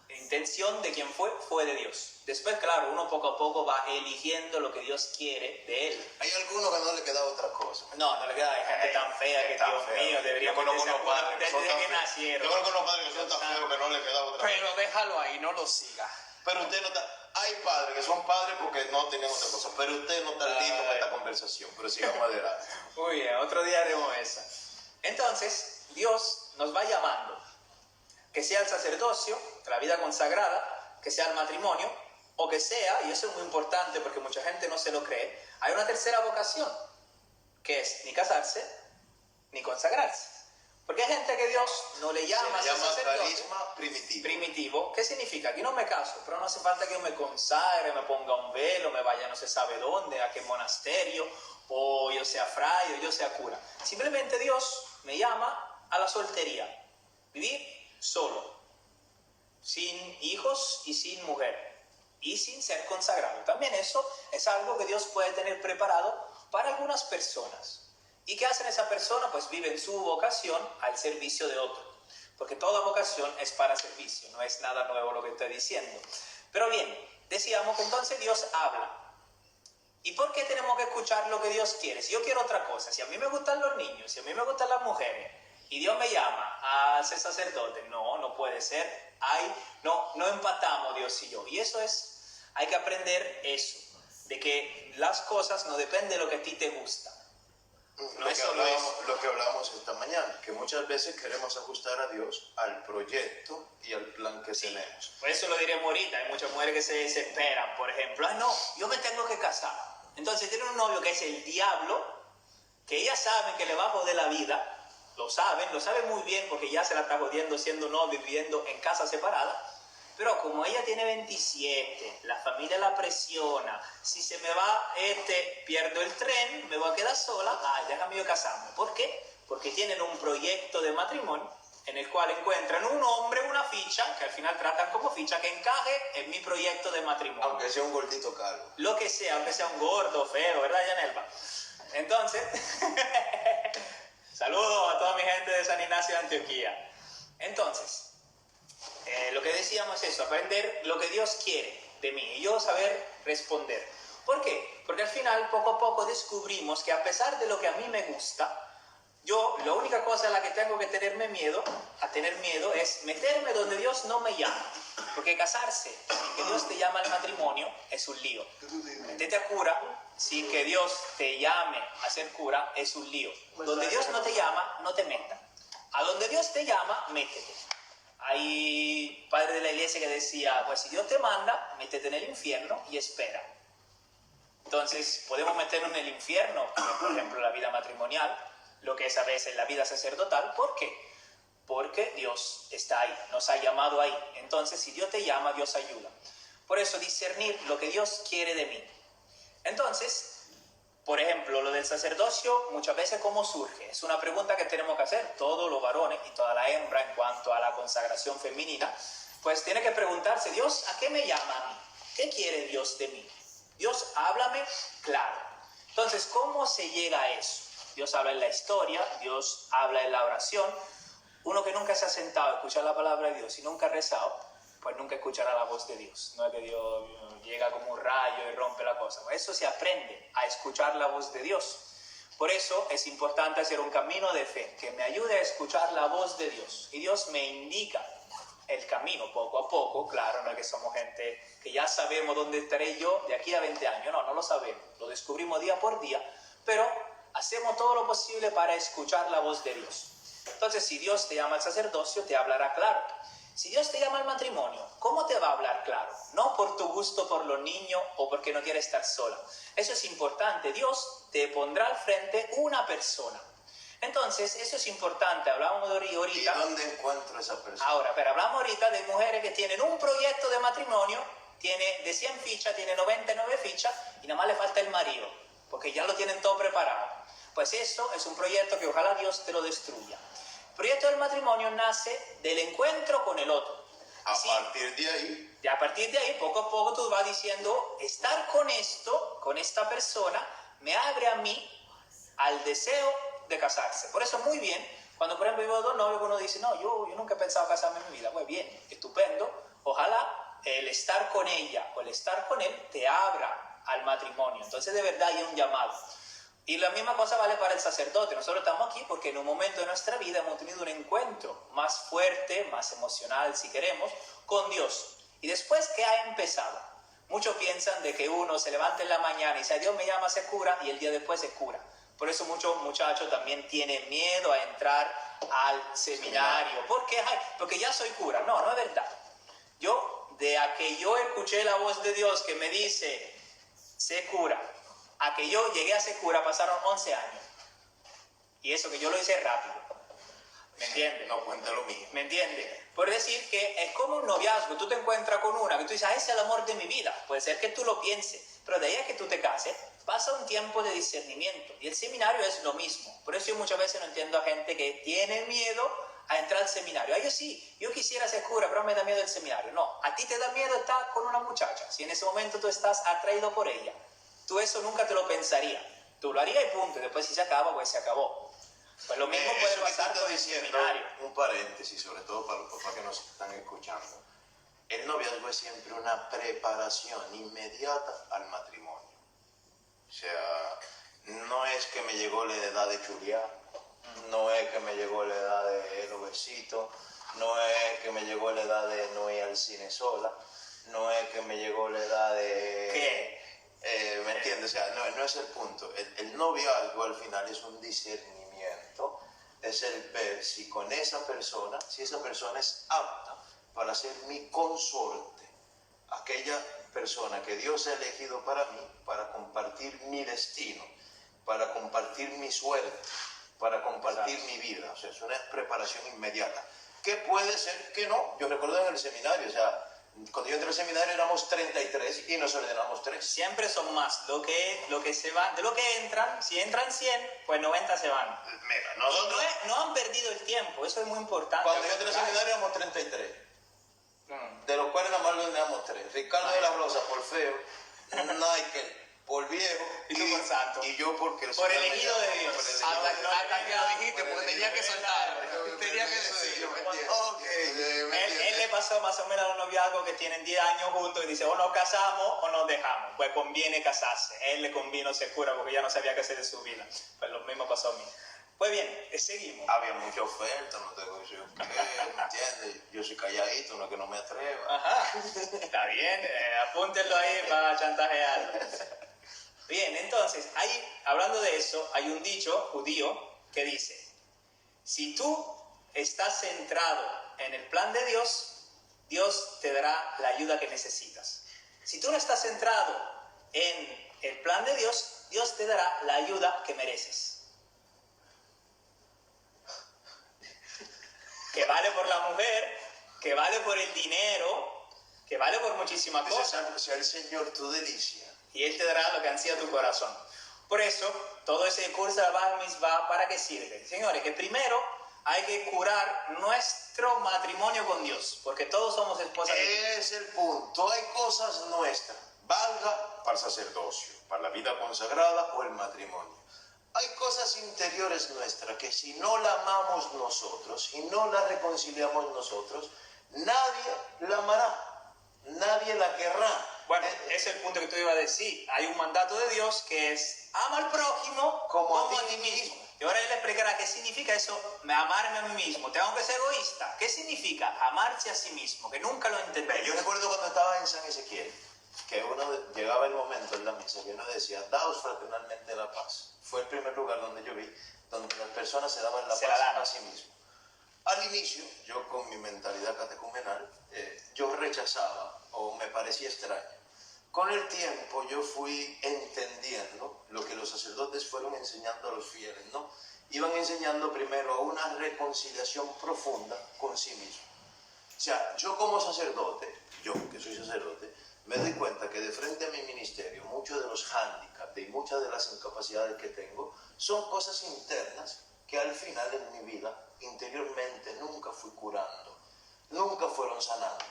intención de quien fue de Dios. Después, claro, uno poco a poco va eligiendo lo que Dios quiere de él. Hay algunos que no le queda otra cosa. No le queda, hay gente tan fea que, Dios mío, debería meterse a curar desde que nacieron. Yo conozco unos padres que son tan feos que no le queda otra cosa. Pero déjalo ahí, no lo siga. Pero usted no está... Hay padres que son padres porque no tienen otra cosa, pero usted no está listo para esta conversación, pero sigamos adelante. Muy bien, otro día haremos esa. Entonces, Dios nos va llamando, que sea el sacerdocio, la vida consagrada, que sea el matrimonio, o que sea, y eso es muy importante porque mucha gente no se lo cree, hay una tercera vocación, que es ni casarse, ni consagrarse. Porque hay gente que Dios no le llama, se llama carisma primitivo. ¿Qué significa? Aquí no me caso, pero no hace falta que yo me consagre, me ponga un velo, me vaya no se sabe dónde, a qué monasterio, o yo sea fraile, o yo sea cura. Simplemente Dios me llama a la soltería, vivir solo, sin hijos y sin mujer. y sin ser consagrado. También eso es algo que Dios puede tener preparado para algunas personas. ¿Y qué hacen esa persona? Pues viven su vocación al servicio de otro. Porque toda vocación es para servicio, no es nada nuevo lo que estoy diciendo. Pero bien, decíamos que entonces Dios habla. ¿Y por qué tenemos que escuchar lo que Dios quiere? Si yo quiero otra cosa, si a mí me gustan los niños, si a mí me gustan las mujeres, y Dios me llama a ser sacerdote, no puede ser. No empatamos Dios y yo. Y eso es, hay que aprender eso, de que las cosas no dependen de lo que a ti te gusta. Lo que hablábamos esta mañana, que muchas veces queremos ajustar a Dios al proyecto y al plan que tenemos. Por eso lo diremos ahorita, hay muchas mujeres que se desesperan, por ejemplo, no, yo me tengo que casar. Entonces tienen un novio que es el diablo, que ellas saben que le va a joder la vida, lo saben muy bien porque ya se la está jodiendo siendo novio, viviendo en casa separada. Pero como ella tiene 27, la familia la presiona, si se me va pierdo el tren, me voy a quedar sola, déjame yo casarme. ¿Por qué? Porque tienen un proyecto de matrimonio en el cual encuentran un hombre, una ficha, que al final tratan como ficha, que encaje en mi proyecto de matrimonio. Aunque sea un gordito calvo. Lo que sea, aunque sea un gordo, feo, ¿verdad, Yanelva? Entonces, saludos a toda mi gente de San Ignacio de Antioquía. Entonces, lo que decíamos es eso, aprender lo que Dios quiere de mí y yo saber responder. ¿Por qué? Porque al final, poco a poco, descubrimos que a pesar de lo que a mí me gusta, yo, la única cosa a la que tengo que tener miedo es meterme donde Dios no me llama. Porque casarse sin que Dios te llame al matrimonio es un lío. Meterte a cura sin que Dios te llame a ser cura es un lío. Donde Dios no te llama, no te metas. A donde Dios te llama, métete. Hay padre de la iglesia que decía, pues si Dios te manda, métete en el infierno y espera. Entonces, podemos meternos en el infierno, por ejemplo, la vida matrimonial, lo que es a veces la vida sacerdotal. ¿Por qué? Porque Dios está ahí, nos ha llamado ahí. Entonces, si Dios te llama, Dios ayuda. Por eso, discernir lo que Dios quiere de mí. Entonces, por ejemplo, lo del sacerdocio, muchas veces, ¿cómo surge? Es una pregunta que tenemos que hacer todos los varones y toda la hembra en cuanto a la consagración femenina. Pues tiene que preguntarse, Dios, ¿a qué me llama a mí? ¿Qué quiere Dios de mí? Dios, háblame claro. Entonces, ¿cómo se llega a eso? Dios habla en la historia, Dios habla en la oración. Uno que nunca se ha sentado a escuchar la palabra de Dios y nunca ha rezado, pues nunca escuchará la voz de Dios. No es que Dios llega como un rayo y rompe la cosa. Eso se aprende, a escuchar la voz de Dios. Por eso es importante hacer un camino de fe que me ayude a escuchar la voz de Dios. Y Dios me indica el camino poco a poco. Claro, no es que somos gente que ya sabemos dónde estaré yo de aquí a 20 años. No lo sabemos. Lo descubrimos día por día. Pero hacemos todo lo posible para escuchar la voz de Dios. Entonces, si Dios te llama al sacerdocio, te hablará claro. Si Dios te llama al matrimonio, ¿cómo te va a hablar claro? No por tu gusto por los niños o porque no quieres estar sola. Eso es importante. Dios te pondrá al frente una persona. Entonces, eso es importante. Hablábamos de ahorita. ¿Y dónde encuentro esa persona? Ahora, pero hablamos ahorita de mujeres que tienen un proyecto de matrimonio, tiene de 100 fichas, tiene 99 fichas y nada más le falta el marido, porque ya lo tienen todo preparado. Pues eso es un proyecto que ojalá Dios te lo destruya. El proyecto del matrimonio nace del encuentro con el otro. A partir de ahí, poco a poco tú vas diciendo, estar con esta persona, me abre a mí al deseo de casarse. Por eso muy bien, cuando por ejemplo vivo dos novios, uno dice, no, yo nunca he pensado casarme en mi vida. Pues bien, estupendo. Ojalá el estar con ella o el estar con él te abra al matrimonio. Entonces de verdad hay un llamado. Y la misma cosa vale para el sacerdote. Nosotros estamos aquí porque en un momento de nuestra vida hemos tenido un encuentro más fuerte, más emocional, si queremos, con Dios. Y después, ¿qué ha empezado? Muchos piensan de que uno se levanta en la mañana y dice, Dios me llama, se cura, y el día después se cura. Por eso muchos muchachos también tienen miedo a entrar al seminario. ¿Por qué? Porque ya soy cura. No es verdad. De a que yo escuché la voz de Dios que me dice, se cura, a que yo llegué a ser cura pasaron 11 años. Y eso que yo lo hice rápido. ¿Me entiendes? No cuenta lo mismo. ¿Me entiendes? Por decir que es como un noviazgo. Tú te encuentras con una que tú dices, ese es el amor de mi vida. Puede ser que tú lo pienses. Pero de ahí a que tú te cases, pasa un tiempo de discernimiento. Y el seminario es lo mismo. Por eso yo muchas veces no entiendo a gente que tiene miedo a entrar al seminario. Yo sí, yo quisiera ser cura, pero me da miedo el seminario. No, a ti te da miedo estar con una muchacha. Si en ese momento tú estás atraído por ella, tú eso nunca te lo pensarías. Tú lo harías y punto. Y después si se acaba, pues se acabó. Pues lo mismo puede pasar con el seminario. Un paréntesis, sobre todo para los papás que nos están escuchando. El noviazgo es siempre una preparación inmediata al matrimonio. O sea, no es que me llegó la edad de chulear, no es que me llegó la edad de los besitos, no es que me llegó la edad de no ir al cine sola, no es que me llegó la edad de... ¿Qué? ¿Me entiendes? O sea, no es el punto. El noviazgo al final es un discernimiento, es el ver si con esa persona, si esa persona es apta para ser mi consorte, aquella persona que Dios ha elegido para mí, para compartir mi destino, para compartir mi suerte, para compartir mi vida. O sea, es una preparación inmediata. ¿Qué puede ser que no? Yo recuerdo en el seminario, o sea, cuando yo entré al seminario éramos 33 y nos ordenamos 3. Siempre son más. Lo que se van, de lo que entran, si entran 100, pues 90 se van. Mira, Y nosotros, no han perdido el tiempo, eso es muy importante. cuando yo entré al seminario éramos 33. De los cuales nada más lo ordenamos 3. Ricardo de la Rosa por feo, Michael por viejo Y tú por santo. y yo porque Por elegido de Dios. Hasta que lo dijiste, porque tenía que soltar. Tenía que decirlo. Ok, Él le pasó más o menos a los noviazgos que tienen 10 años juntos y dice, o nos casamos o nos dejamos. Pues conviene casarse. Él le convino ser cura porque ya no sabía qué hacer de su vida. Pues lo mismo pasó a mí. Pues bien, seguimos. Había mucha oferta, no tengo que decir qué, ¿me entiendes? Yo soy calladito, no es que no me atreva. Ajá, está bien, apúntenlo ahí para chantajearlo. Bien, entonces, hablando de eso, hay un dicho judío que dice, si tú estás centrado en el plan de Dios, Dios te dará la ayuda que necesitas. Si tú no estás centrado en el plan de Dios, Dios te dará la ayuda que mereces. Que vale por la mujer, que vale por el dinero, que vale por muchísimas cosas. Sea el Señor tu delicia. Y Él te dará lo que ansía tu corazón. Por eso, todo ese curso de Bar Mitzvah, ¿para qué sirve? Señores, que primero hay que curar nuestro matrimonio con Dios, porque todos somos esposas de Dios. Es el punto. Hay cosas nuestras, valga para el sacerdocio, para la vida consagrada o el matrimonio. Hay cosas interiores nuestras que si no la amamos nosotros, si no la reconciliamos nosotros, nadie la amará, nadie la querrá. Bueno, ese es el punto que tú ibas a decir. Hay un mandato de Dios que es ama al prójimo Como a ti mismo. Y ahora él explicará qué significa eso, amarme a mí mismo. Tengo que ser egoísta. ¿Qué significa amarse a sí mismo? Que nunca lo entendí. Yo recuerdo cuando estaba en San Ezequiel, que llegaba el momento en la misa que uno decía, daos fraternalmente la paz. Fue el primer lugar donde yo vi, donde las personas se daban la paz a sí mismo. Al inicio, yo con mi mentalidad catecumenal, yo rechazaba o me parecía extraño. Con el tiempo yo fui entendiendo lo que los sacerdotes fueron enseñando a los fieles, ¿no? Iban enseñando primero a una reconciliación profunda con sí mismo. O sea, yo como sacerdote, yo que soy sacerdote, me doy cuenta que de frente a mi ministerio, muchos de los hándicaps y muchas de las incapacidades que tengo son cosas internas que al final en mi vida, interiormente, nunca fui curando, nunca fueron sanando.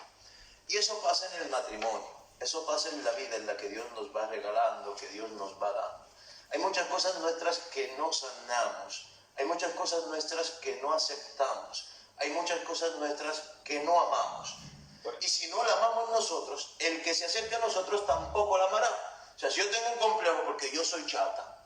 Y eso pasa en el matrimonio, eso pasa en la vida en la que Dios nos va regalando, que Dios nos va dando. Hay muchas cosas nuestras que no sanamos, hay muchas cosas nuestras que no aceptamos, hay muchas cosas nuestras que no amamos. Y si no la amamos nosotros, el que se acerque a nosotros tampoco la amará. O sea, si yo tengo un complejo porque yo soy chata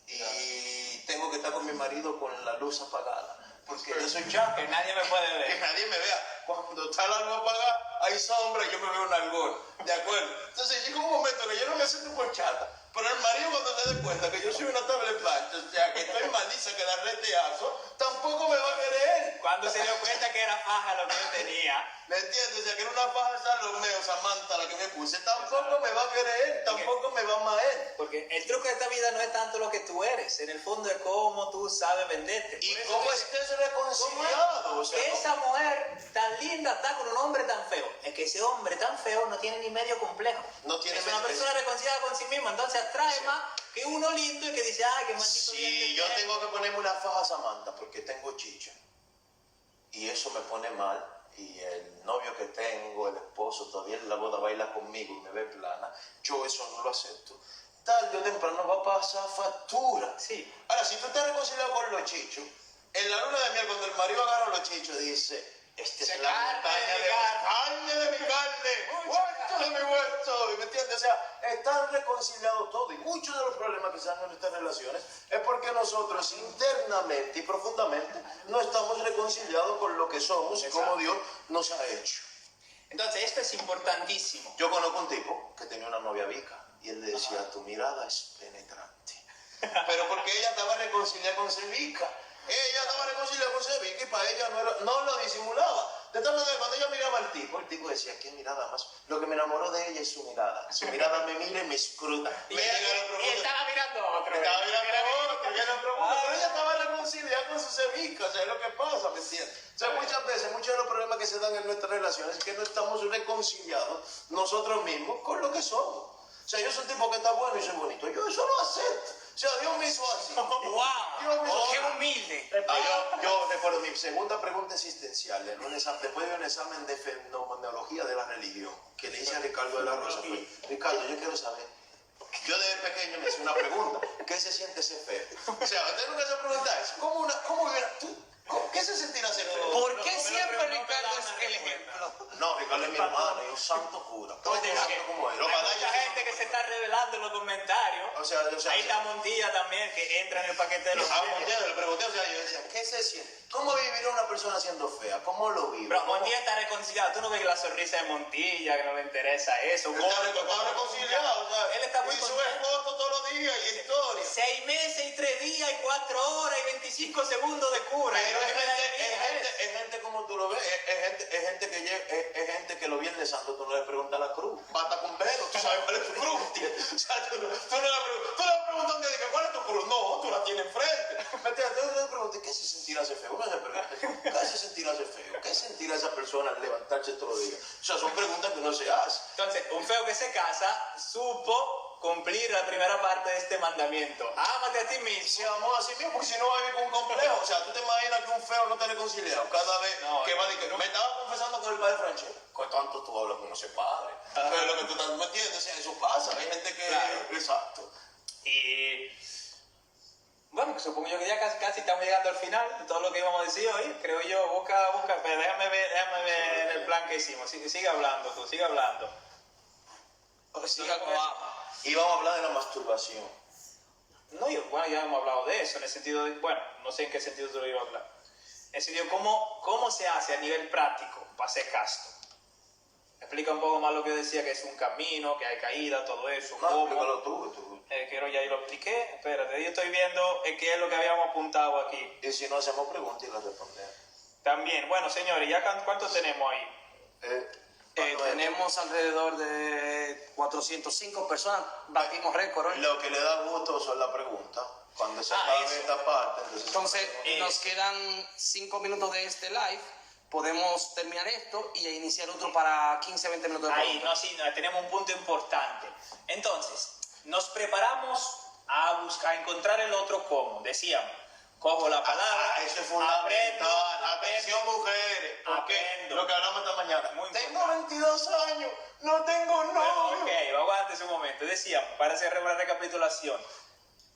y tengo que estar con mi marido con la luz apagada, porque yo soy chata. Que nadie me puede ver. Que nadie me vea. Cuando está la luz apagada, hay sombra y yo me veo un algón. ¿De acuerdo? Entonces llega un momento que yo no me siento por chata. Pero el marido cuando se dé cuenta que yo soy una tabla de plancha, o sea, que estoy maldiza, que da reteazo, tampoco me va a querer. Cuando se dio cuenta que era faja lo que yo tenía. ¿Me entiendes? O sea, que era una paja Salomeo, Samantha, la que me puse, tampoco me va a querer, tampoco me va a amar. Porque el truco de esta vida no es tanto lo que tú eres, en el fondo es cómo tú sabes venderte. Y Por eso cómo que- estés reconciliado. O sea, que esa mujer tan linda está con un hombre tan feo. Es que ese hombre tan feo no tiene ni medio complejo. No tiene es una medio- persona reconciliada con sí misma, entonces atrae más que uno lindo y que dice, ay, qué maldito si diente yo tiene. tengo que ponerme una faja a Samantha porque tengo chicha y eso me pone mal y el novio que tengo, el esposo, todavía en la boda baila conmigo y me ve plana, yo eso no lo acepto. Tarde o temprano va a pasar factura. Sí. Ahora, si tú estás reconciliado con los chichos, en la luna de miel, cuando el marido agarra a los chichos, dice, esta es Se la carne montaña de de mi mi carne. carne, de mi carne, hueso de mi hueso, ¿me entiendes? O sea, están reconciliados todos y muchos de los problemas que se dan en nuestras relaciones es porque nosotros internamente y profundamente no estamos reconciliados con lo que somos y cómo Dios nos ha hecho. Entonces, esto es importantísimo. Yo conozco un tipo que tenía una novia vica y él le decía, tu mirada es penetrante. Pero porque ella estaba reconciliada con Sevica. Ella estaba reconciliada con Sevica y para ella no lo disimulaba. De tal manera, cuando ella miraba al tipo, el tipo decía, qué mirada más. Lo que me enamoró de ella es su mirada. Su mirada me mira y me escruta. Y Me llega a la y profunda. estaba mirando a otro. Estaba mirando a otro, ya no pregunto, pero ella estaba reconciliada con su Sevica, o sea, es lo que pasa, ¿me entiendes? O sea, muchas veces, muchos de los problemas que se dan en nuestras relaciones es que no estamos reconciliados nosotros mismos con lo que somos. O sea, yo soy un tipo que está bueno y soy bonito, yo eso lo acepto. O sea, Dios me hizo así. Dios me hizo ¡Wow! ¡Qué así. humilde! Yo recuerdo mi segunda pregunta existencial, después de un examen de fenomenología de la religión, que le hice a Ricardo de la Rosa, fue, Ricardo, yo quiero saber, yo desde pequeño me hice una pregunta, ¿qué se siente ser feo? O sea, usted nunca se pregunta eso, ¿cómo viviera tú? ¿Qué se sentirá ser feo? ¿Por qué siempre Ricardo es el ejemplo? No, Ricardo es mi hermano, y un santo cura, todo Oye, santo que como él. Los hay badallos mucha sí gente son que se está revelando en los comentarios. O sea, Ahí está Montilla también, que entra en el paquete de los Ah, feos. Montilla, le pregunté, o sea, yo decía, ¿qué se siente? ¿Cómo vivirá una persona siendo fea? ¿Cómo lo vive? Pero ¿Cómo- Montilla está reconciliado. Tú no ves que la sonrisa de Montilla, que no le interesa eso. Está reconciliado, o sea, Él está muy y sube contento. fotos todos los días y historias. 6 meses y 3 días y 4 horas y 25 segundos de cura. Pero Y no me da envidia es gente como tú lo ves, es gente que lo Viernes Santo tú no le preguntas a la cruz. Bata con velo, tú sabes cuál es tu cruz, tío. O sea, tú le preguntas un día, ¿cuál es tu cruz? No, tú la tienes enfrente. ¿Me entiendes? Tú le preguntas, ¿qué se sentirá ser feo? Uno se pregunta, ¿qué se sentirá ser feo? ¿Qué sentirá esa persona al levantarse todos los días? O sea, son preguntas que uno se hace. Entonces, un feo que se casa supo cumplir la primera parte de este mandamiento. Ámate a ti mismo. Se amó a sí mismo, porque si no va a vivir con un complejo. O sea, tú te imaginas que un feo no te reconciliado cada vez No, que va a decir, me estaba confesando con el padre Francesco. ¿Qué tanto tú hablas con ese padre? Pero lo que tú estás, ¿me entiendes? O sea, eso pasa. Hay gente que... Claro. Exacto. Y bueno, supongo yo que ya casi estamos llegando al final de todo lo que íbamos a decir hoy. Creo yo, busca, pero déjame ver el plan que hicimos. Sigue hablando tú, sigue hablando. Siga como va. Y vamos a hablar de la masturbación. No, bueno, ya hemos hablado de eso, en el sentido de, bueno, no sé en qué sentido te lo iba a hablar. En el sentido, ¿cómo se hace a nivel práctico para ser casto? Explica un poco más lo que yo decía, que es un camino, que hay caída, todo eso. No, cómo. explícalo tú. Quiero ya lo expliqué. Espérate, yo estoy viendo qué es lo que habíamos apuntado aquí. Y si no hacemos preguntas y las respondemos. También, bueno, señores, ¿ya cuánto tenemos ahí? Tenemos alrededor de 405 personas, batimos récord hoy. Lo que le da gusto son las preguntas. Cuando se acabe eso. esta parte, Entonces, nos quedan 5 minutos de este live. Podemos terminar esto y iniciar otro para 15-20 minutos de Ahí, preguntas. no, sí, no, tenemos un punto importante. Entonces, nos preparamos a encontrar el otro cómo. Decíamos, cojo la palabra, eso es fundamental. Atención, aprendo. mujeres. Porque Aprendo. lo que hablamos esta mañana. Muy Tengo 22 años, no tengo novio. Ok, aguante un momento. Decíamos, para hacer una recapitulación.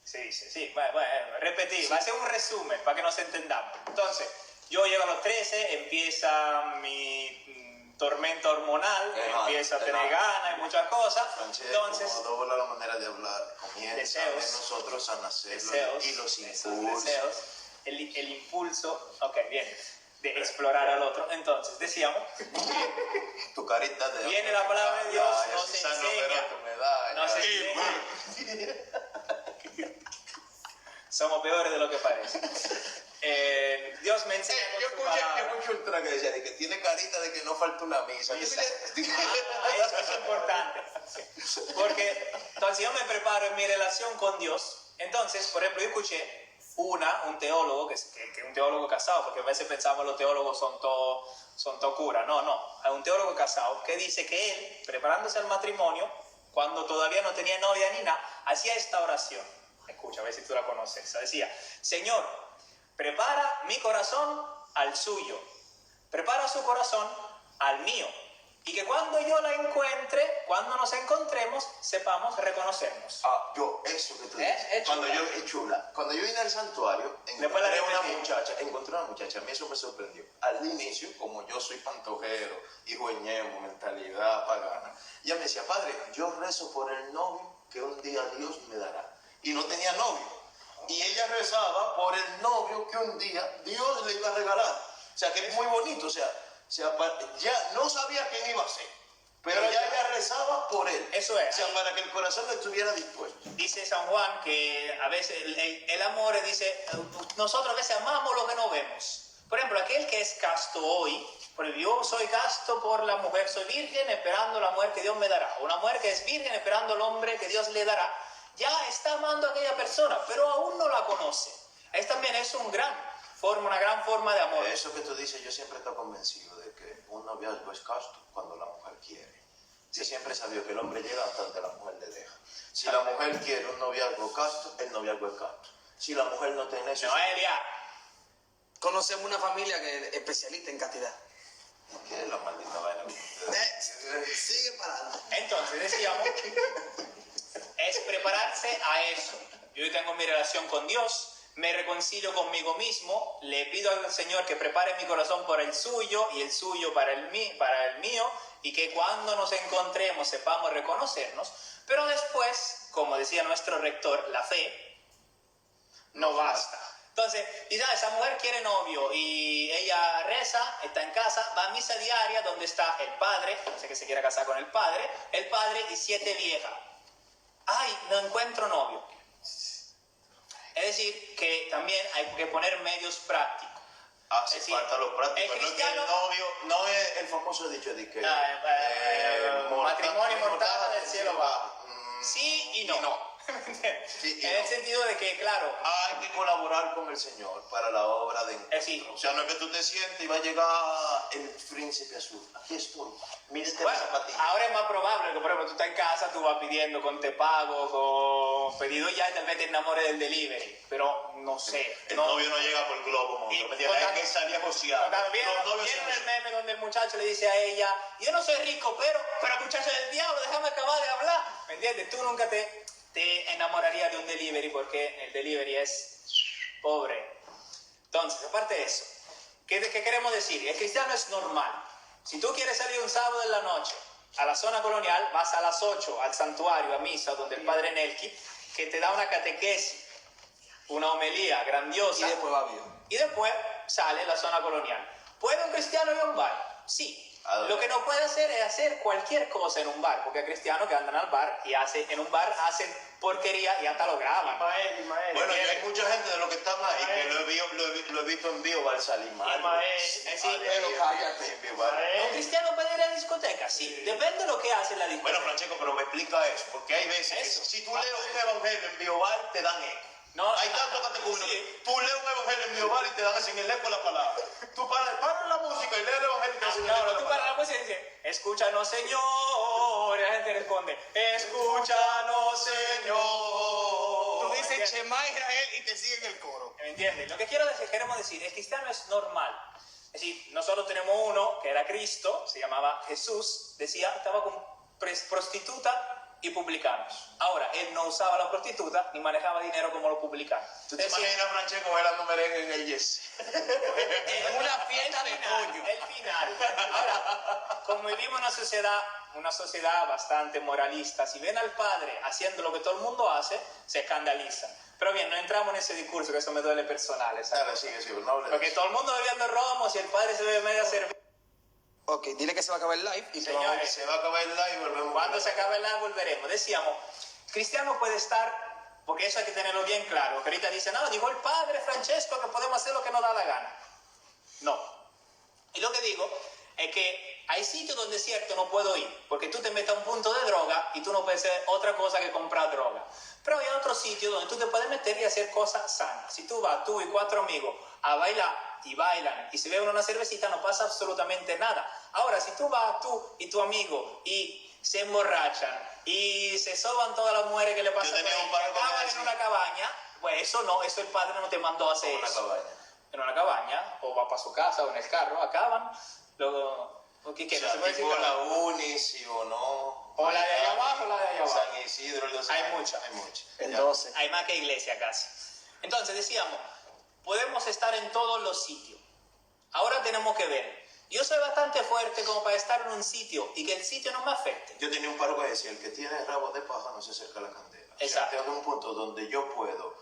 Sí, bueno, repetir, va a ser un resumen para que nos entendamos. Entonces, yo llego a los 13, empieza mi tormenta hormonal, empiezo a tener ganas y muchas cosas. Francesco, Entonces, como dobla la manera de hablar, comienza Deseos. en nosotros a nacer deseos, y los esos impulsos. deseos, el impulso, ok, bien. de explorar al otro. Entonces, decíamos, Tu carita de... viene la palabra de Dios, nos enseña, nos enseña. Somos peores de lo que parece. Dios me enseña con Yo su palabra. escuché un track que decía de que tiene carita de que no falta una misa. Eso es importante. Porque entonces yo me preparo en mi relación con Dios. Entonces, por ejemplo, yo escuché un teólogo, que un teólogo casado, porque a veces pensamos los teólogos son todo cura. No. Hay un teólogo casado que dice que él, preparándose al matrimonio, cuando todavía no tenía novia ni nada, hacía esta oración. Escucha, a ver si tú la conoces. Decía, Señor, prepara mi corazón al suyo, prepara su corazón al mío, y que cuando yo la encuentre, cuando nos encontremos, sepamos reconocernos. Eso que tú dices. Es chula. Es chula. Cuando yo vine al santuario, Después la encontré una muchacha, a mí eso me sorprendió. Al inicio, como yo soy pantojero, hijo de ñemo, mentalidad pagana, ella me decía, padre, yo rezo por el novio que un día Dios me dará. Y no tenía novio. Y ella rezaba por el novio que un día Dios le iba a regalar. O sea, que es muy bonito. O sea, ya no sabía quién iba a ser, pero ya ella rezaba por él. Eso es. O sea, para que el corazón estuviera dispuesto. Dice San Juan que a veces el amor dice, nosotros a veces amamos lo que no vemos. Por ejemplo, aquel que es casto hoy, porque yo soy casto por la mujer, soy virgen esperando la mujer que Dios me dará. Una mujer que es virgen esperando el hombre que Dios le dará. Ya está amando a aquella persona, pero aún no la conoce. También es una gran forma de amor. Eso que tú dices, yo siempre estoy convencido de que un noviazgo es casto cuando la mujer quiere. Yo siempre he sabido que el hombre llega hasta donde la mujer le deja. Si la mujer quiere un noviazgo casto, el noviazgo es casto. Si la mujer no tiene eso... Noelia. Conocemos una familia que es especialista en castidad. ¿Qué es la maldita vaina? Sigue parando. Entonces decíamos, es prepararse a eso. Yo tengo mi relación con Dios, me reconcilio conmigo mismo, le pido al Señor que prepare mi corazón para el suyo y el suyo para el mío, y que cuando nos encontremos sepamos reconocernos. Pero después, como decía nuestro rector, la fe no basta. Entonces, esa mujer quiere novio y ella reza, está en casa, va a misa diaria donde está el padre, no sé que se quiera casar con el padre y 7 viejas. Ay, no encuentro novio. Es decir, que también hay que poner medios prácticos. Hace falta los prácticos. El cristiano, no es el famoso dicho de que... matrimonio mortal del cielo bajo. Sí y no. Sí, en el sentido de que, claro, hay que colaborar con el Señor para la obra de encuentro. sí. O sea, no es que tú te sientes y va a llegar el príncipe azul. Aquí estoy. Mírate la zapatilla. Ahora es más probable que, por ejemplo, tú estás en casa, tú vas pidiendo con te pago, con pedido ya, y tal vez te enamores del delivery. Pero no sé. El novio no llega por globo, monstruo. Hay que salir a josear. ¿Vieron el meme donde el muchacho le dice a ella, yo no soy rico, pero muchacho del diablo, déjame acabar de hablar? ¿Me entiendes? Tú nunca te enamorarías de un delivery porque el delivery es pobre. Entonces, aparte de eso, ¿qué queremos decir? El cristiano es normal. Si tú quieres salir un sábado en la noche a la zona colonial, vas a las 8 al santuario, a misa, donde el padre Nelki, que te da una catequesis, una homilía grandiosa. Y después va bien. Y después sale a la zona colonial. ¿Puede un cristiano ir a un bar? Sí. Lo que no puede hacer es hacer cualquier cosa en un bar, porque hay cristianos que andan al bar y en un bar hacen porquería y hasta lo graban. Bueno, y hay mucha gente de los que están ahí que lo he visto en vivo al salir mal. Pero cállate. ¿Un cristiano puede ir a la discoteca? Sí, depende de lo que hace en la discoteca. Bueno, Francesco, pero me explica eso, porque hay veces que si tú lees un evangelio en Biobar, te dan eco. No, hay tantos catecúmenos. Sí. Tú lees un evangelio en Biobar y te dan sin el eco la palabra. Tú paras la música y lees el evangelio y te dan sin el eco la palabra. Tú paras la música y dices, escúchanos, Señor. Y la gente responde, escúchanos, Señor. Tú dices Shema Israel y te siguen el coro. ¿Me entiendes? Lo que queremos decir, el cristiano es normal. Es decir, nosotros tenemos uno que era Cristo, se llamaba Jesús, decía, estaba con prostituta y publicanos. Ahora, él no usaba a la prostituta ni manejaba dinero como los publicanos. ¿Tú te imaginas a Francesco bailando merengue en el Yes? En una fiesta de coño. El final. Ahora, como vivimos en una sociedad bastante moralista, si ven al padre haciendo lo que todo el mundo hace, se escandalizan. Pero bien, no entramos en ese discurso, que eso me duele personal. Dale, sigue, no hables de Porque eso. todo el mundo bebiendo romo, si el padre se bebe media cerveza. Ok, dile que se va a acabar el live. Y Señores, Se va a acabar el live y volvemos. cuando se acabe el live volveremos. Decíamos, cristiano puede estar, porque eso hay que tenerlo bien claro, que ahorita dicen, no, dijo el padre Francesco que podemos hacer lo que nos da la gana. No. Y lo que digo es que hay sitios donde es cierto no puedo ir, porque tú te metes a un punto de droga y tú no puedes hacer otra cosa que comprar droga. Pero hay otros sitios donde tú te puedes meter y hacer cosas sanas. Si tú vas, tú y 4 amigos, a bailar y bailan y se beben una cervecita, no pasa absolutamente nada. Ahora, si tú vas, tú y tu amigo, y se emborrachan y se soban todas las mujeres que le pasan por ahí, que acaban en una cabaña, pues eso no, eso el padre no te mandó a hacer Una eso. cabaña. En una cabaña, o va para su casa o en el carro, acaban, luego, ¿qué O quieres? sea, tipo la uni, sí o no. O la de allá abajo o la de allá abajo. San Isidro, el 12. Hay muchas. Hay muchas. El Ya. 12. Hay más que iglesia casi. Entonces decíamos, podemos estar en todos los sitios. Ahora tenemos que ver. Yo soy bastante fuerte como para estar en un sitio y que el sitio no me afecte. Yo tenía un paro que decía, el que tiene rabo de paja no se acerca a la candela. O sea, Exacto. tengo un punto donde yo puedo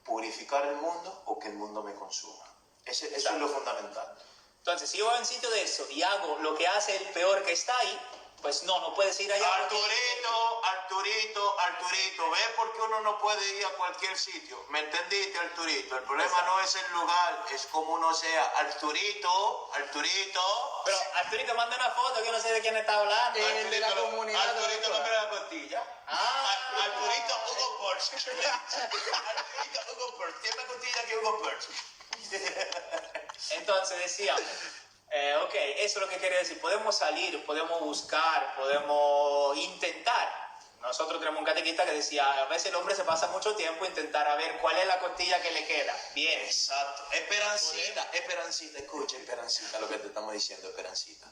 purificar el mundo o que el mundo me consuma. Eso es Exacto. lo fundamental. Entonces, si yo voy a un sitio de eso y hago lo que hace el peor que está ahí, pues no puedes ir allá. Arturito, ¿ves por qué uno no puede ir a cualquier sitio? ¿Me entendiste, Arturito? El problema no es el lugar, es como uno sea. Arturito. Pero Arturito manda una foto que yo no sé de quién está hablando. El de la comunidad. Arturito, no mira la costilla. Arturito Hugo Porsche. Arturito Hugo Porsche. Tiene más costilla que Hugo Porsche. Entonces decíamos, ok, eso es lo que quiere decir. Podemos salir, podemos buscar, podemos intentar. Nosotros tenemos un catequista que decía, a veces el hombre se pasa mucho tiempo intentar a ver cuál es la costilla que le queda. Bien. Exacto. Esperancita, escucha, Esperancita, lo que te estamos diciendo, Esperancita.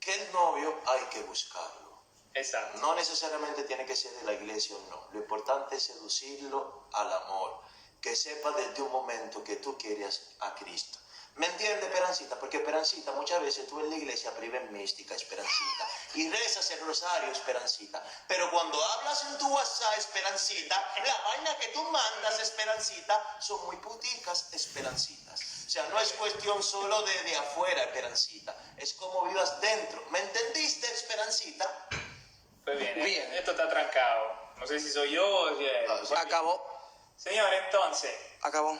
Que el novio hay que buscarlo. Exacto. No necesariamente tiene que ser de la iglesia o no. Lo importante es seducirlo al amor. Que sepa desde un momento que tú quieres a Cristo. ¿Me entiendes, Esperancita? Porque Esperancita, muchas veces tú en la iglesia prives mística, Esperancita, y rezas el rosario, Esperancita. Pero cuando hablas en tu WhatsApp, Esperancita, la vaina que tú mandas, Esperancita, son muy puticas, Esperancitas. O sea, no es cuestión solo de afuera, Esperancita. Es como vivas dentro. ¿Me entendiste, Esperancita? Pues bien, Bien. esto está trancado. No sé si soy yo o si es... Acabó. Señor, entonces, Acabó.